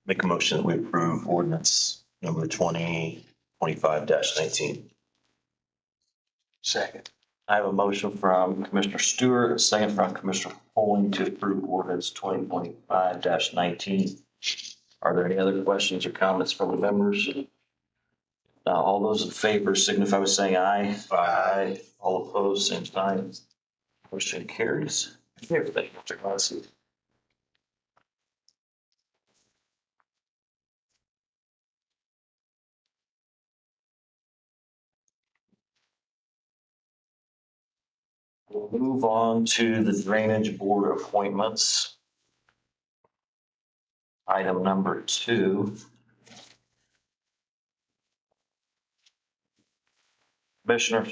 Speaker 8: Make a motion that we approve ordinance number 2025-19.
Speaker 2: Second.
Speaker 1: I have a motion from Commissioner Stewart, a second from Commissioner Poling to approve ordinance 2025-19. Are there any other questions or comments from the members? All those in favor signify by saying aye. Aye. All opposed, same sign. Motion carries. Thank you, Mr. Clancy. We'll move on to the Drainage Board appointments. Item number 2. Commissioner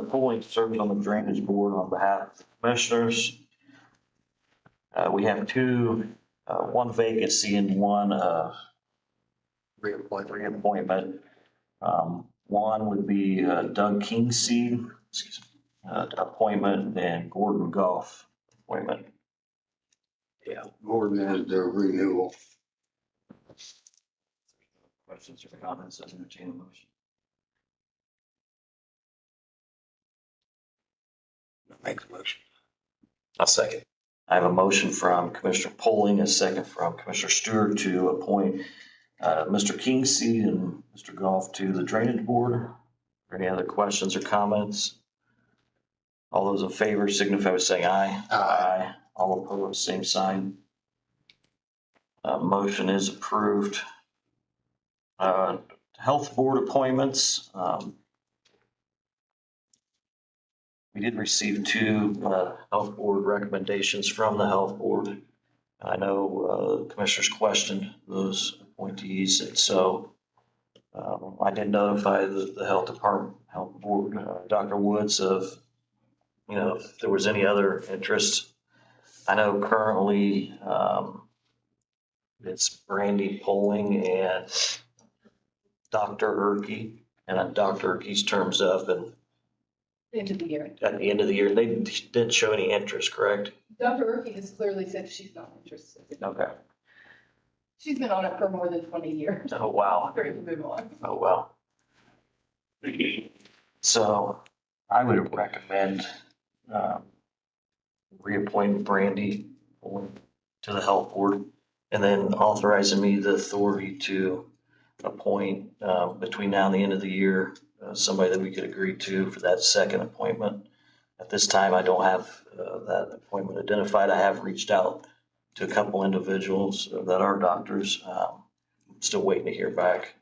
Speaker 1: Poling serves on the Drainage Board on behalf of the commissioners. We have 2 one vacancy and one, reappointment. One would be Doug Kingseed, appointment, and Gordon Goff appointment.
Speaker 2: Gordon is the renewal.
Speaker 1: Questions or comments, as entertain a motion?
Speaker 2: Make the motion.
Speaker 8: I'll second.
Speaker 1: I have a motion from Commissioner Poling, a second from Commissioner Stewart to appoint Mr. Kingseed and Mr. Goff to the Drainage Board. Are there any other questions or comments? All those in favor signify by saying aye.
Speaker 2: Aye.
Speaker 1: All opposed, same sign. Motion is approved. Health Board appointments. We did receive two Health Board recommendations from the Health Board. I know commissioners questioned those appointees, and so I did notify the Health Department, Health Board, Dr. Woods of, if there was any other interest. I know currently it's Brandy Poling and Dr. Erkey, and Dr. Erkey's term's up and
Speaker 4: End of the year.
Speaker 1: at the end of the year, they didn't show any interest, correct?
Speaker 4: Dr. Erkey has clearly said she's not interested.
Speaker 1: Okay.
Speaker 4: She's been on it for more than 20 years.
Speaker 1: Oh, wow.
Speaker 4: Ready to move on.
Speaker 1: Oh, wow. So I would recommend reappointing Brandy to the Health Board and then authorizing me the authority to appoint between now and the end of the year somebody that we could agree to for that second appointment. At this time, I don't have that appointment identified. I have reached out to a couple individuals that are doctors. I'm still waiting to hear back.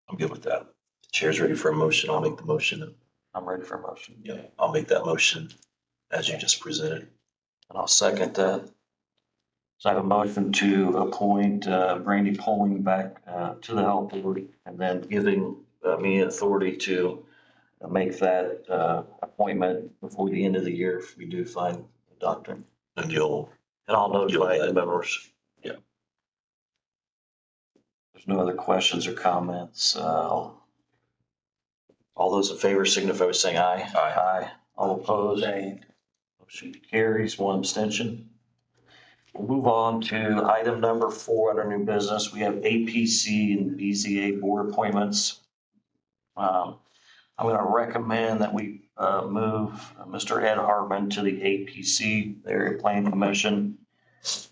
Speaker 8: I'm good with that. The chair's ready for a motion. I'll make the motion.
Speaker 1: I'm ready for a motion.
Speaker 8: Yeah, I'll make that motion as you just presented.
Speaker 1: And I'll second that. So I have a motion to appoint Brandy Poling back to the Health Board and then giving me authority to make that appointment before the end of the year if we do find a doctor.
Speaker 8: And
Speaker 1: I'll notify
Speaker 8: You'll-
Speaker 1: the members.
Speaker 8: Yeah.
Speaker 1: There's no other questions or comments. All those in favor signify by saying aye. Aye. All opposed? Motion carries, one abstention. We'll move on to item number 4 under new business. We have APC and BZA board appointments. I'm going to recommend that we move Mr. Ed Hartman to the APC, the Area Planning Commission,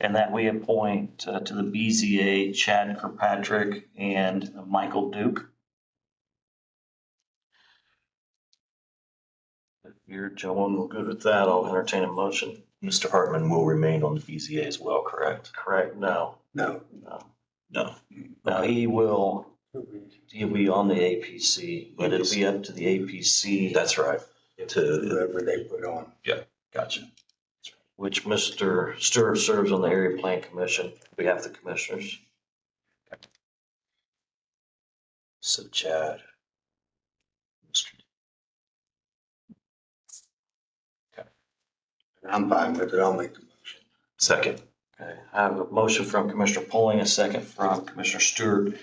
Speaker 1: and that we appoint to the BZA Chad Kirkpatrick and Michael Duke. If you're Joan, good with that, I'll entertain a motion.
Speaker 8: Mr. Hartman will remain on the BZA as well, correct?
Speaker 1: Correct? No.
Speaker 2: No.
Speaker 8: No.
Speaker 1: Now, he'll be on the APC, but it'll be up to the APC.
Speaker 8: That's right. To,
Speaker 2: Whoever they put on.
Speaker 8: gotcha.
Speaker 1: Which Mr. Stewart serves on the Area Plan Commission on behalf of the commissioners.
Speaker 8: So Chad. Mr.
Speaker 2: I'm fine with it. I'll make the motion.
Speaker 8: Second.
Speaker 1: Okay, I have a motion from Commissioner Poling, a second from Commissioner Stewart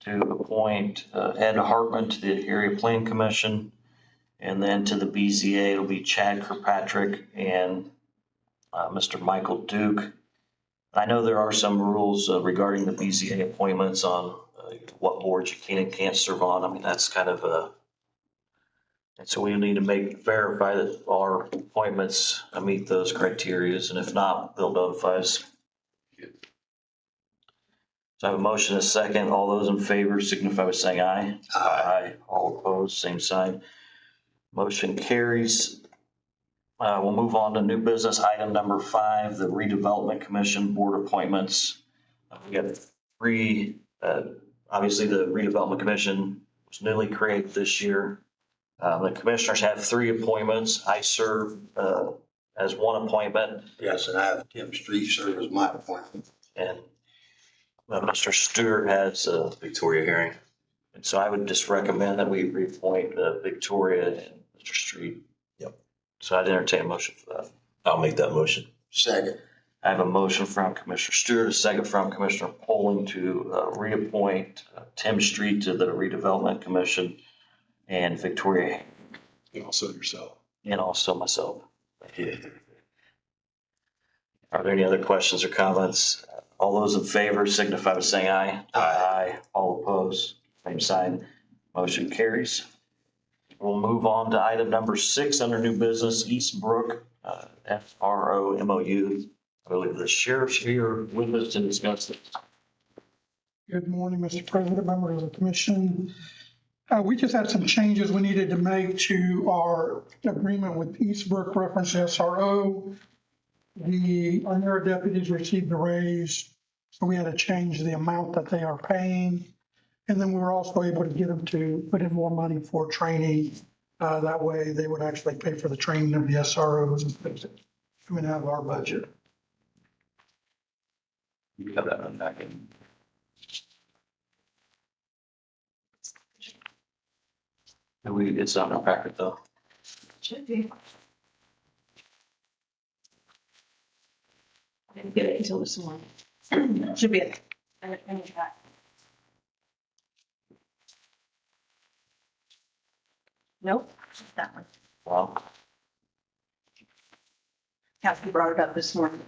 Speaker 1: to appoint Ed Hartman to the Area Plan Commission. And then to the BZA, it'll be Chad Kirkpatrick and Mr. Michael Duke. I know there are some rules regarding the BZA appointments on what boards you can and can't serve on. I mean, that's kind of and so we need to verify that our appointments meet those criterias, and if not, they'll notify us. So I have a motion, a second. All those in favor signify by saying aye. Aye. All opposed, same sign. Motion carries. We'll move on to new business item number 5, the Redevelopment Commission Board appointments. We got 3, obviously the Redevelopment Commission was newly created this year. The commissioners have 3 appointments. I serve as one appointment.
Speaker 2: Yes, and I have Tim Street serve as my appointment.
Speaker 1: And Mr. Stewart has
Speaker 8: Victoria Herring.
Speaker 1: and so I would just recommend that we reappoint Victoria and Mr. Street.
Speaker 8: Yep.
Speaker 1: So I'd entertain a motion for that.
Speaker 8: I'll make that motion.
Speaker 2: Second.
Speaker 1: I have a motion from Commissioner Stewart, a second from Commissioner Poling to reappoint Tim Street to the Redevelopment Commission and Victoria,
Speaker 12: And also yourself.
Speaker 1: and also myself. Are there any other questions or comments? All those in favor signify by saying aye. Aye. All opposed, same sign. Motion carries. We'll move on to item number 6 under new business, Eastbrook FRO MOU. I believe the sheriff's here with us to discuss it.
Speaker 14: Good morning, Mr. President, members of the commission. We just had some changes we needed to make to our agreement with Eastbrook reference SRO. Our newer deputies received a raise, so we had to change the amount that they are paying. And then we were also able to get them to put in more money for training. That way they would actually pay for the training of the SROs and things coming out of our budget.
Speaker 1: You have that on back in. It's not in our packet though.
Speaker 11: Should be. I didn't get it until this morning. Should be it. Nope, that one.
Speaker 1: Wow.
Speaker 11: Kathy brought it up this morning.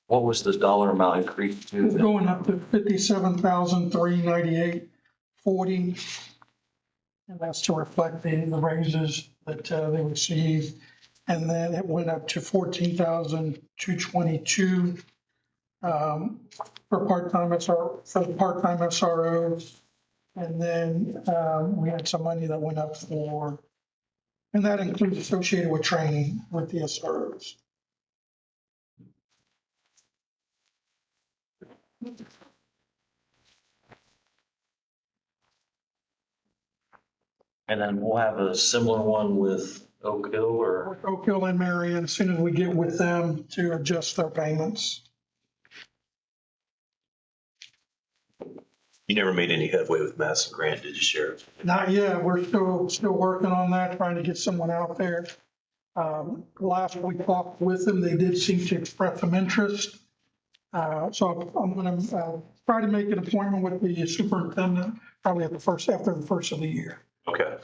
Speaker 1: What was the dollar amount increase
Speaker 14: It's
Speaker 1: to?
Speaker 14: going up to 57,398.40. And that's to reflect the raises that they received. And then it went up to 14,222 for part-time SROs. And then we had some money that went up and that includes associated with training with the SROs.
Speaker 1: And then we'll have a similar one with Oak Hill or?
Speaker 14: Oak Hill and Marion, as soon as we get with them to adjust their payments.
Speaker 8: You never made any headway with Madison Grant, did you, Sheriff?
Speaker 14: Not yet. We're still working on that, trying to get someone out there. Last we talked with them, they did seem to express some interest. So I'm going to try to make an appointment with the superintendent probably after the first of the year.
Speaker 8: Okay. If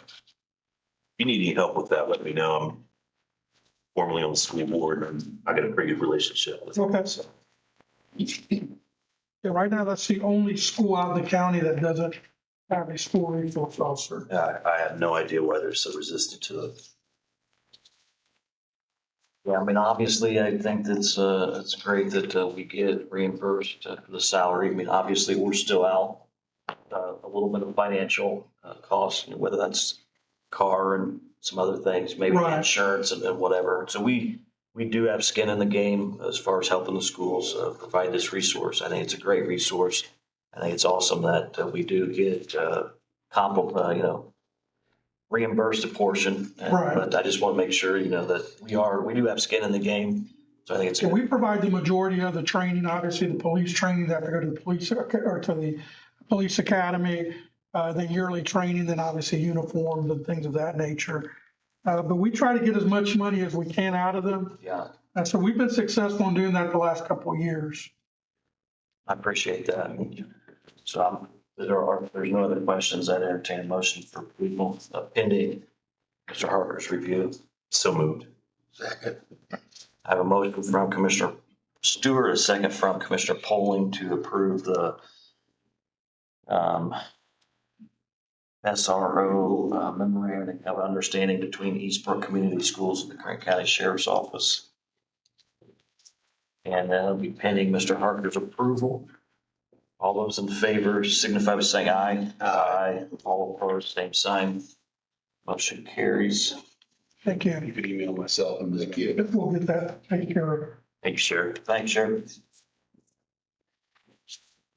Speaker 8: you need any help with that, let me know. I'm formerly on the school board and I got a pretty good relationship with them.
Speaker 14: Okay.
Speaker 8: So.
Speaker 14: Yeah, right now, that's the only school out in the county that doesn't have a school resource officer.
Speaker 8: I have no idea why they're so resistant to it.
Speaker 1: Yeah, I mean, obviously, I think that's, it's great that we get reimbursed for the salary. I mean, obviously, we're still out a little bit of financial costs, whether that's car and some other things, maybe
Speaker 14: Right.
Speaker 1: insurance and whatever. So we do have skin in the game as far as helping the schools provide this resource. I think it's a great resource. I think it's awesome that we do get reimbursed a portion.
Speaker 14: Right.
Speaker 1: But I just want to make sure, that we do have skin in the game. So I think it's
Speaker 14: So
Speaker 1: good.
Speaker 14: we provide the majority of the training, obviously the police training, they have to go to the police or to the police academy, the yearly training, then obviously uniforms and things of that nature. But we try to get as much money as we can out of them.
Speaker 1: Yeah,
Speaker 14: So we've been successful in doing that the last couple of years.
Speaker 1: I appreciate that. So there's no other questions. I'd entertain a motion for approval pending Mr. Harper's review.
Speaker 8: So moved.
Speaker 2: Second.
Speaker 1: I have a motion from Commissioner Stewart, a second from Commissioner Poling to approve the SRO memorandum of understanding between Eastbrook Community Schools and the Grant County Sheriff's Office. And that'll be pending Mr. Harker's approval. All those in favor signify by saying aye. Aye. All opposed, same sign. Motion carries.
Speaker 14: Thank you.
Speaker 12: You can email myself and Ms.
Speaker 14: We'll get that taken care of.
Speaker 1: Thank you, Sheriff. Thanks, Sheriff.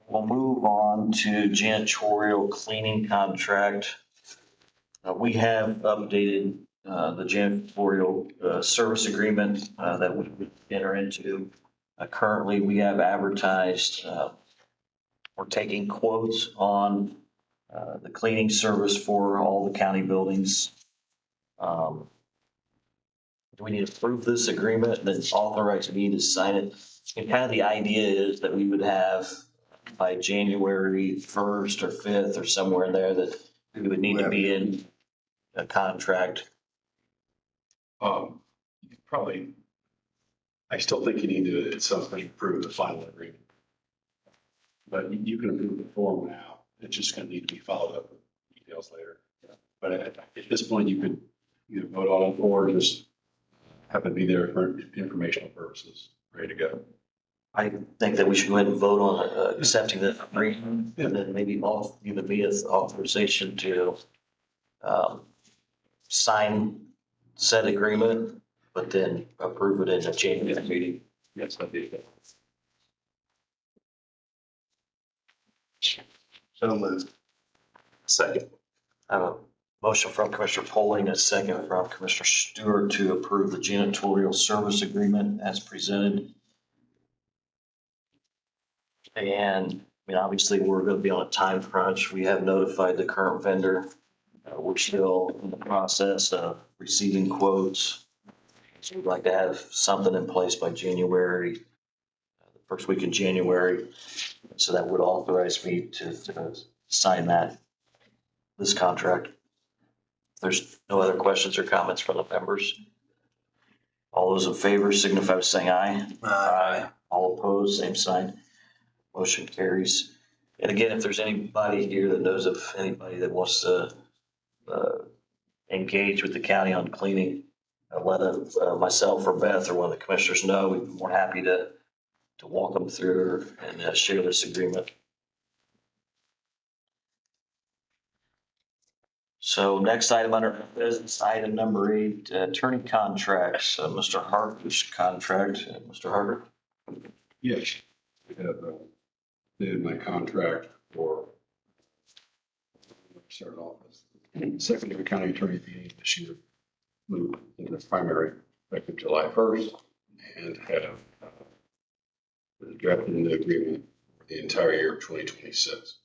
Speaker 1: We'll move on to janitorial cleaning contract. We have updated the janitorial service agreement that we enter into. Currently, we have advertised, we're taking quotes on the cleaning service for all the county buildings. do we need to approve this agreement and then authorize me to sign it? And kind of the idea is that we would have by January 1st or 5th or somewhere in there that we would need to be in a contract.
Speaker 12: Probably, I still think you need to at some point approve the final agreement. But you can approve the form now. It's just going to need to be followed up with details later. But at this point, you could either vote on it or just have it be there for informational purposes, ready to go.
Speaker 1: I think that we should go ahead and vote on accepting the agreement and then maybe give me authorization to sign said agreement, but then approve it in a January meeting.
Speaker 12: Yes, that'd be good.
Speaker 1: So moved.
Speaker 8: Second.
Speaker 1: I have a motion from Commissioner Poling, a second from Commissioner Stewart to approve the janitorial service agreement as presented. And I mean, obviously, we're going to be on a time crunch. We have notified the current vendor. We're still in the process of receiving quotes. So we'd like to have something in place by January, the first week in January. So that would authorize me to sign this contract. If there's no other questions or comments from the members, all those in favor signify by saying aye. Aye. All opposed, same sign. Motion carries. And again, if there's anybody here that knows of anybody that wants to engage with the county on cleaning, let myself or Beth or one of the commissioners know. We'd be more happy to walk them through and share this agreement. So next item under business, item number 8, attorney contracts. Mr. Harker's contract. Mr. Harker.
Speaker 12: Yes. We have did my contract for started off as secondary county attorney at the beginning of this year, moved into the primary effective July 1st, and have drafted into agreement for the entire year of 2026.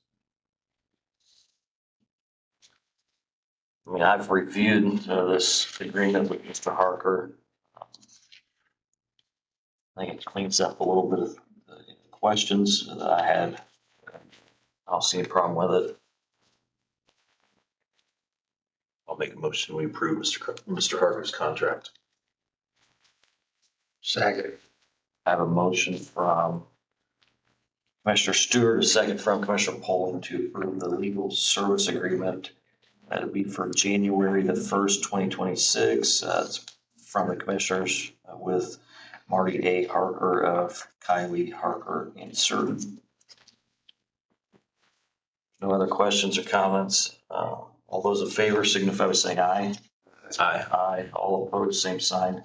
Speaker 1: I mean, I've reviewed this agreement with Mr. Harker. I think it cleans up a little bit of the questions that I had. I don't see a problem with it.
Speaker 8: I'll make a motion. We approve Mr. Harker's contract.
Speaker 2: Second.
Speaker 1: I have a motion from Commissioner Stewart, a second from Commissioner Poland to approve the legal service agreement. That'll be for January the 1st, 2026. It's from the commissioners with Marty A. Harker of Kylie Harker and Certain. No other questions or comments? All those in favor signify by saying aye.
Speaker 8: Aye.
Speaker 1: Aye. All opposed, same sign.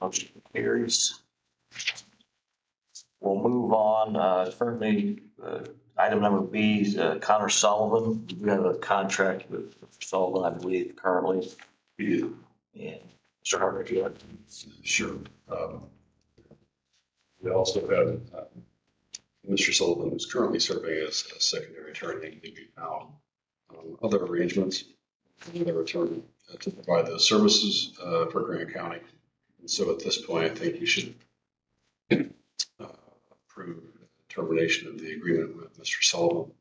Speaker 1: Motion carries. We'll move on. Currently, item number B, Connor Sullivan. We have a contract with Sullivan, I believe, currently.
Speaker 12: We do.
Speaker 1: And Mr. Harker, do you like?
Speaker 12: Sure. We also have Mr. Sullivan, who's currently serving as a secondary attorney. We found other arrangements with their attorney to provide those services for Grant County. And so at this point, I think you should approve termination of the agreement with Mr. Sullivan.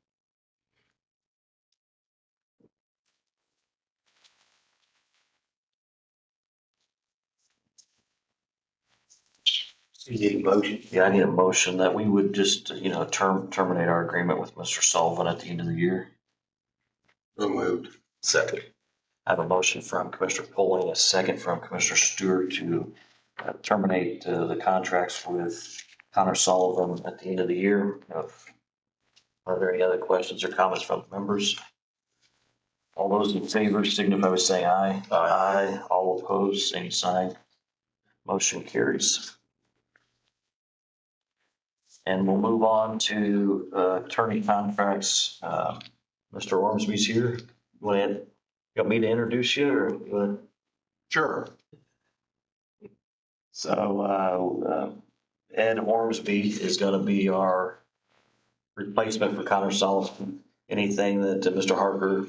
Speaker 1: You need a motion? Yeah, I need a motion that we would just, terminate our agreement with Mr. Sullivan at the end of the year.
Speaker 2: So moved.
Speaker 8: Second.
Speaker 1: I have a motion from Commissioner Poling, a second from Commissioner Stewart to terminate the contracts with Connor Sullivan at the end of the year. Are there any other questions or comments from the members? All those in favor signify by saying aye. Aye. All opposed, same sign. Motion carries. And we'll move on to attorney contracts. Mr. Ormsby's here. You want me to introduce you or you want?
Speaker 6: Sure.
Speaker 1: So Ed Ormsby is going to be our replacement for Connor Sullivan. Anything that Mr. Harker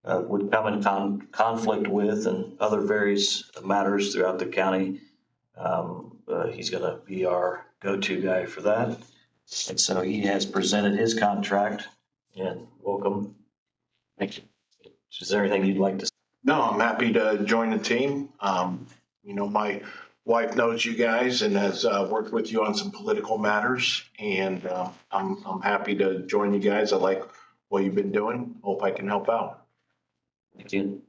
Speaker 1: would come in conflict with and other various matters throughout the county. He's going to be our go-to guy for that. And so he has presented his contract, and welcome. Thank you. Is there anything you'd like to say?
Speaker 15: No, I'm happy to join the team. My wife knows you guys and has worked with you on some political matters, and I'm happy to join you guys. I like what you've been doing. Hope I can help out.
Speaker 1: Thank you.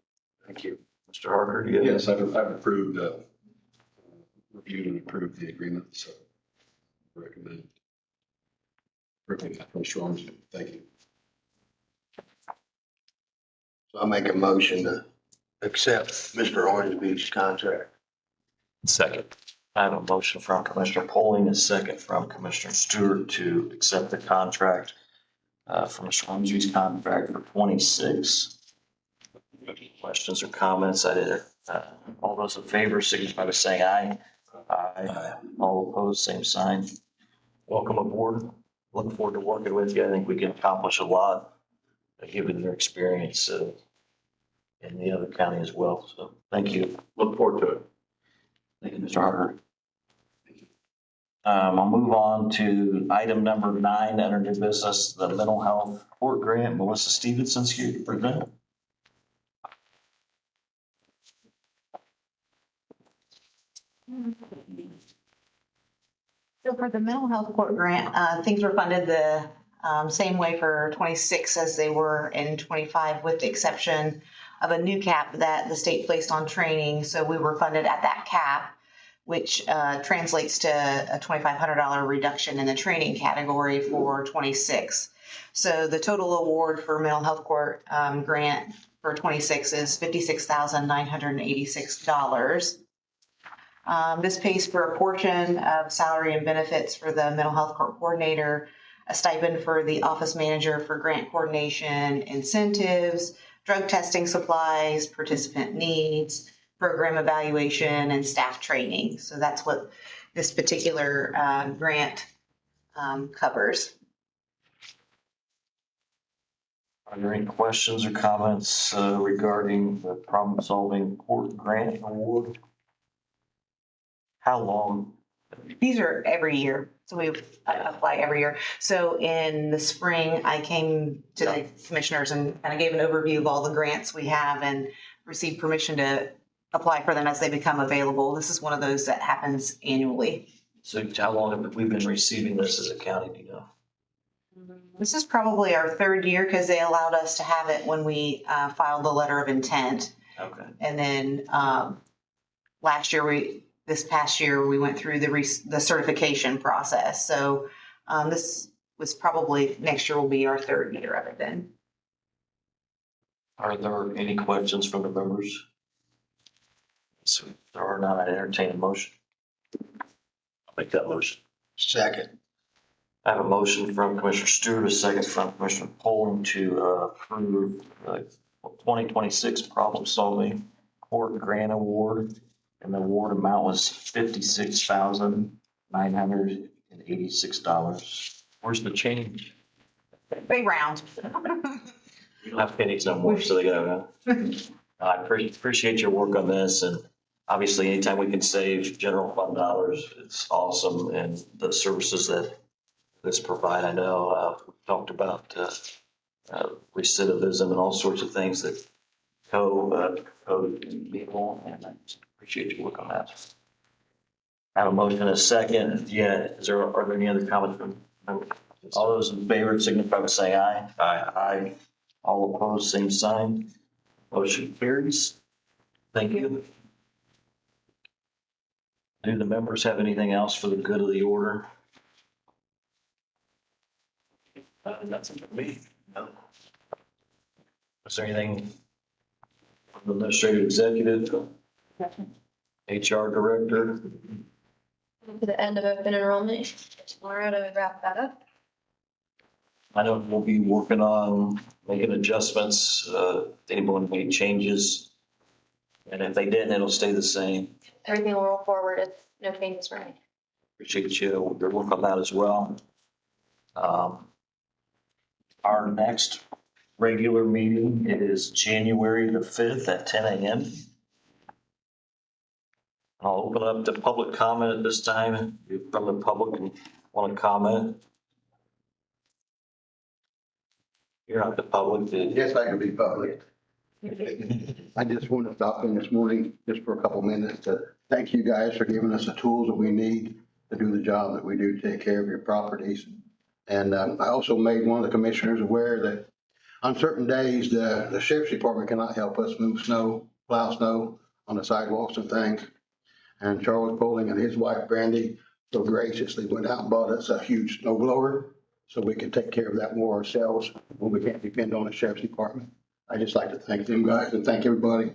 Speaker 1: Thank you. Mr. Harker, do you have?
Speaker 12: Yes, I've approved, reviewed and approved the agreement, so recommend approving that from Storms. Thank you.
Speaker 2: So I make a motion to accept Mr. Orangeby's contract.
Speaker 8: Second.
Speaker 1: I have a motion from Commissioner Poling, a second from Commissioner Stewart to accept the contract for Mr. Ormsby's contract for 26. Any questions or comments? All those in favor signify by saying aye. Aye. All opposed, same sign. Welcome aboard. Looking forward to working with you. I think we can accomplish a lot, given your experience in the other county as well. So thank you. Look forward to it. Thank you, Mr. Harder. I'll move on to item number 9 under new business, the mental health court grant. Melissa Stevenson's here to present.
Speaker 7: So for the mental health court grant, things were funded the same way for 26 as they were in 25, with the exception of a new cap that the state placed on training. So we were funded at that cap, which translates to a $2,500 reduction in the training category for 26. So the total award for mental health court grant for 26 is $56,986. This pays for a portion of salary and benefits for the mental health court coordinator, a stipend for the office manager for grant coordination, incentives, drug testing supplies, participant needs, program evaluation, and staff training. So that's what this particular grant covers.
Speaker 1: Are there any questions or comments regarding the problem-solving court grant award? How long?
Speaker 7: These are every year. So we apply every year. So in the spring, I came to the commissioners and kind of gave an overview of all the grants we have and received permission to apply for them as they become available. This is one of those that happens annually.
Speaker 1: So how long have we been receiving this as a county, do you know?
Speaker 7: This is probably our 3rd year because they allowed us to have it when we filed the letter of intent.
Speaker 1: Okay.
Speaker 7: And then this past year, we went through the certification process. So this was probably, next year will be our 3rd year of it then.
Speaker 1: Are there any questions from the members? So if there are none, I'd entertain a motion.
Speaker 8: I'll make that motion.
Speaker 2: Second.
Speaker 1: I have a motion from Commissioner Stewart, a second from Commissioner Poland to approve the 2026 problem-solving court grant award. And the award amount was $56,986. Where's the change?
Speaker 7: They round.
Speaker 1: We don't have pennies no more, so they go. I appreciate your work on this, and obviously anytime we can save general fund dollars, it's awesome. And the services that this provide, I know we've talked about recidivism and all sorts of things that code people, and I appreciate your work on that. I have a motion and a second. Yeah, are there any other comments from members? All those in favor signify by saying aye. Aye. Aye. All opposed, same sign. Motion carries. Thank you. Do the members have anything else for the good of the order? Nothing for me. No. Is there anything from the administrative executive? HR director?
Speaker 16: To the end of open enrollment tomorrow to wrap that up.
Speaker 1: I know we'll be working on making adjustments, if anyone made changes. And if they didn't, it'll stay the same.
Speaker 16: Everything will roll forward if no changes were made.
Speaker 1: Appreciate you, your work on that as well. Our next regular meeting. It is January the 5th at 10 a.m. I'll open up to public comment at this time. If you're from the public and want to comment. You're not the public, did you?
Speaker 2: Yes, I can be public. I just want to stop in this morning just for a couple minutes to thank you guys for giving us the tools that we need to do the job that we do, take care of your properties. And I also made one of the commissioners aware that on certain days, the sheriff's department cannot help us move snow, plow snow on the sidewalks and things. And Charles Poling and his wife Brandy so graciously went out and bought us a huge snow blower so we can take care of that more ourselves when we can't depend on the sheriff's department. I just like to thank them guys and thank everybody.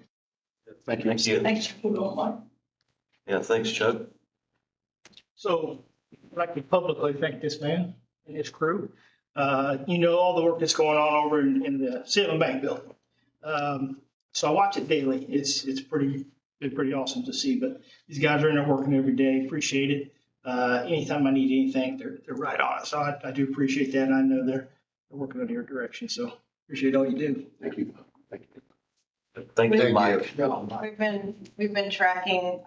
Speaker 2: Thank you.
Speaker 1: Thank you.
Speaker 5: Thanks.
Speaker 1: Yeah, thanks, Chuck.
Speaker 5: So I'd like to publicly thank this man and his crew. You know, all the work that's going on over in the Salem Bank building. So I watch it daily. It's pretty awesome to see, but these guys are in there working every day. Appreciate it. Anytime I need anything, they're right on it. So I do appreciate that. And I know they're working in your direction. So appreciate all you do.
Speaker 2: Thank you. Thank you.
Speaker 1: Thank you, Mike.
Speaker 11: We've been tracking,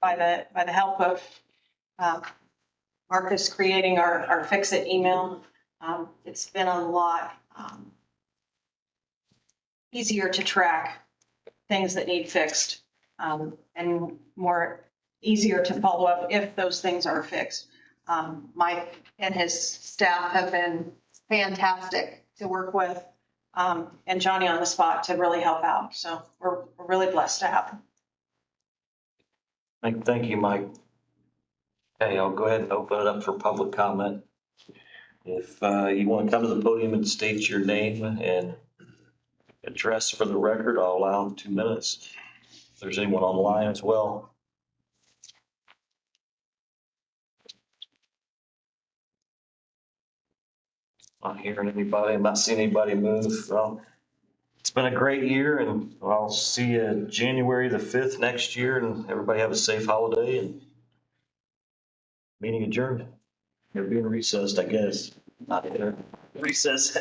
Speaker 11: by the help of, Marcus creating our Fix-It email. It's been a lot, easier to track things that need fixed, and more easier to follow up if those things are fixed. Mike and his staff have been fantastic to work with, and Johnny on the spot to really help out. So we're really blessed to have him.
Speaker 1: Thank you, Mike. Okay, I'll go ahead and open it up for public comment. If you want to come to the podium and state your name and address for the record, I'll allow 2 minutes. If there's anyone online as well. Not hearing anybody, I'm not seeing anybody move. Well, it's been a great year, and I'll see you January the 5th next year, and everybody have a safe holiday, and meeting adjourned. You're being recessed, I guess. Not there. Recess.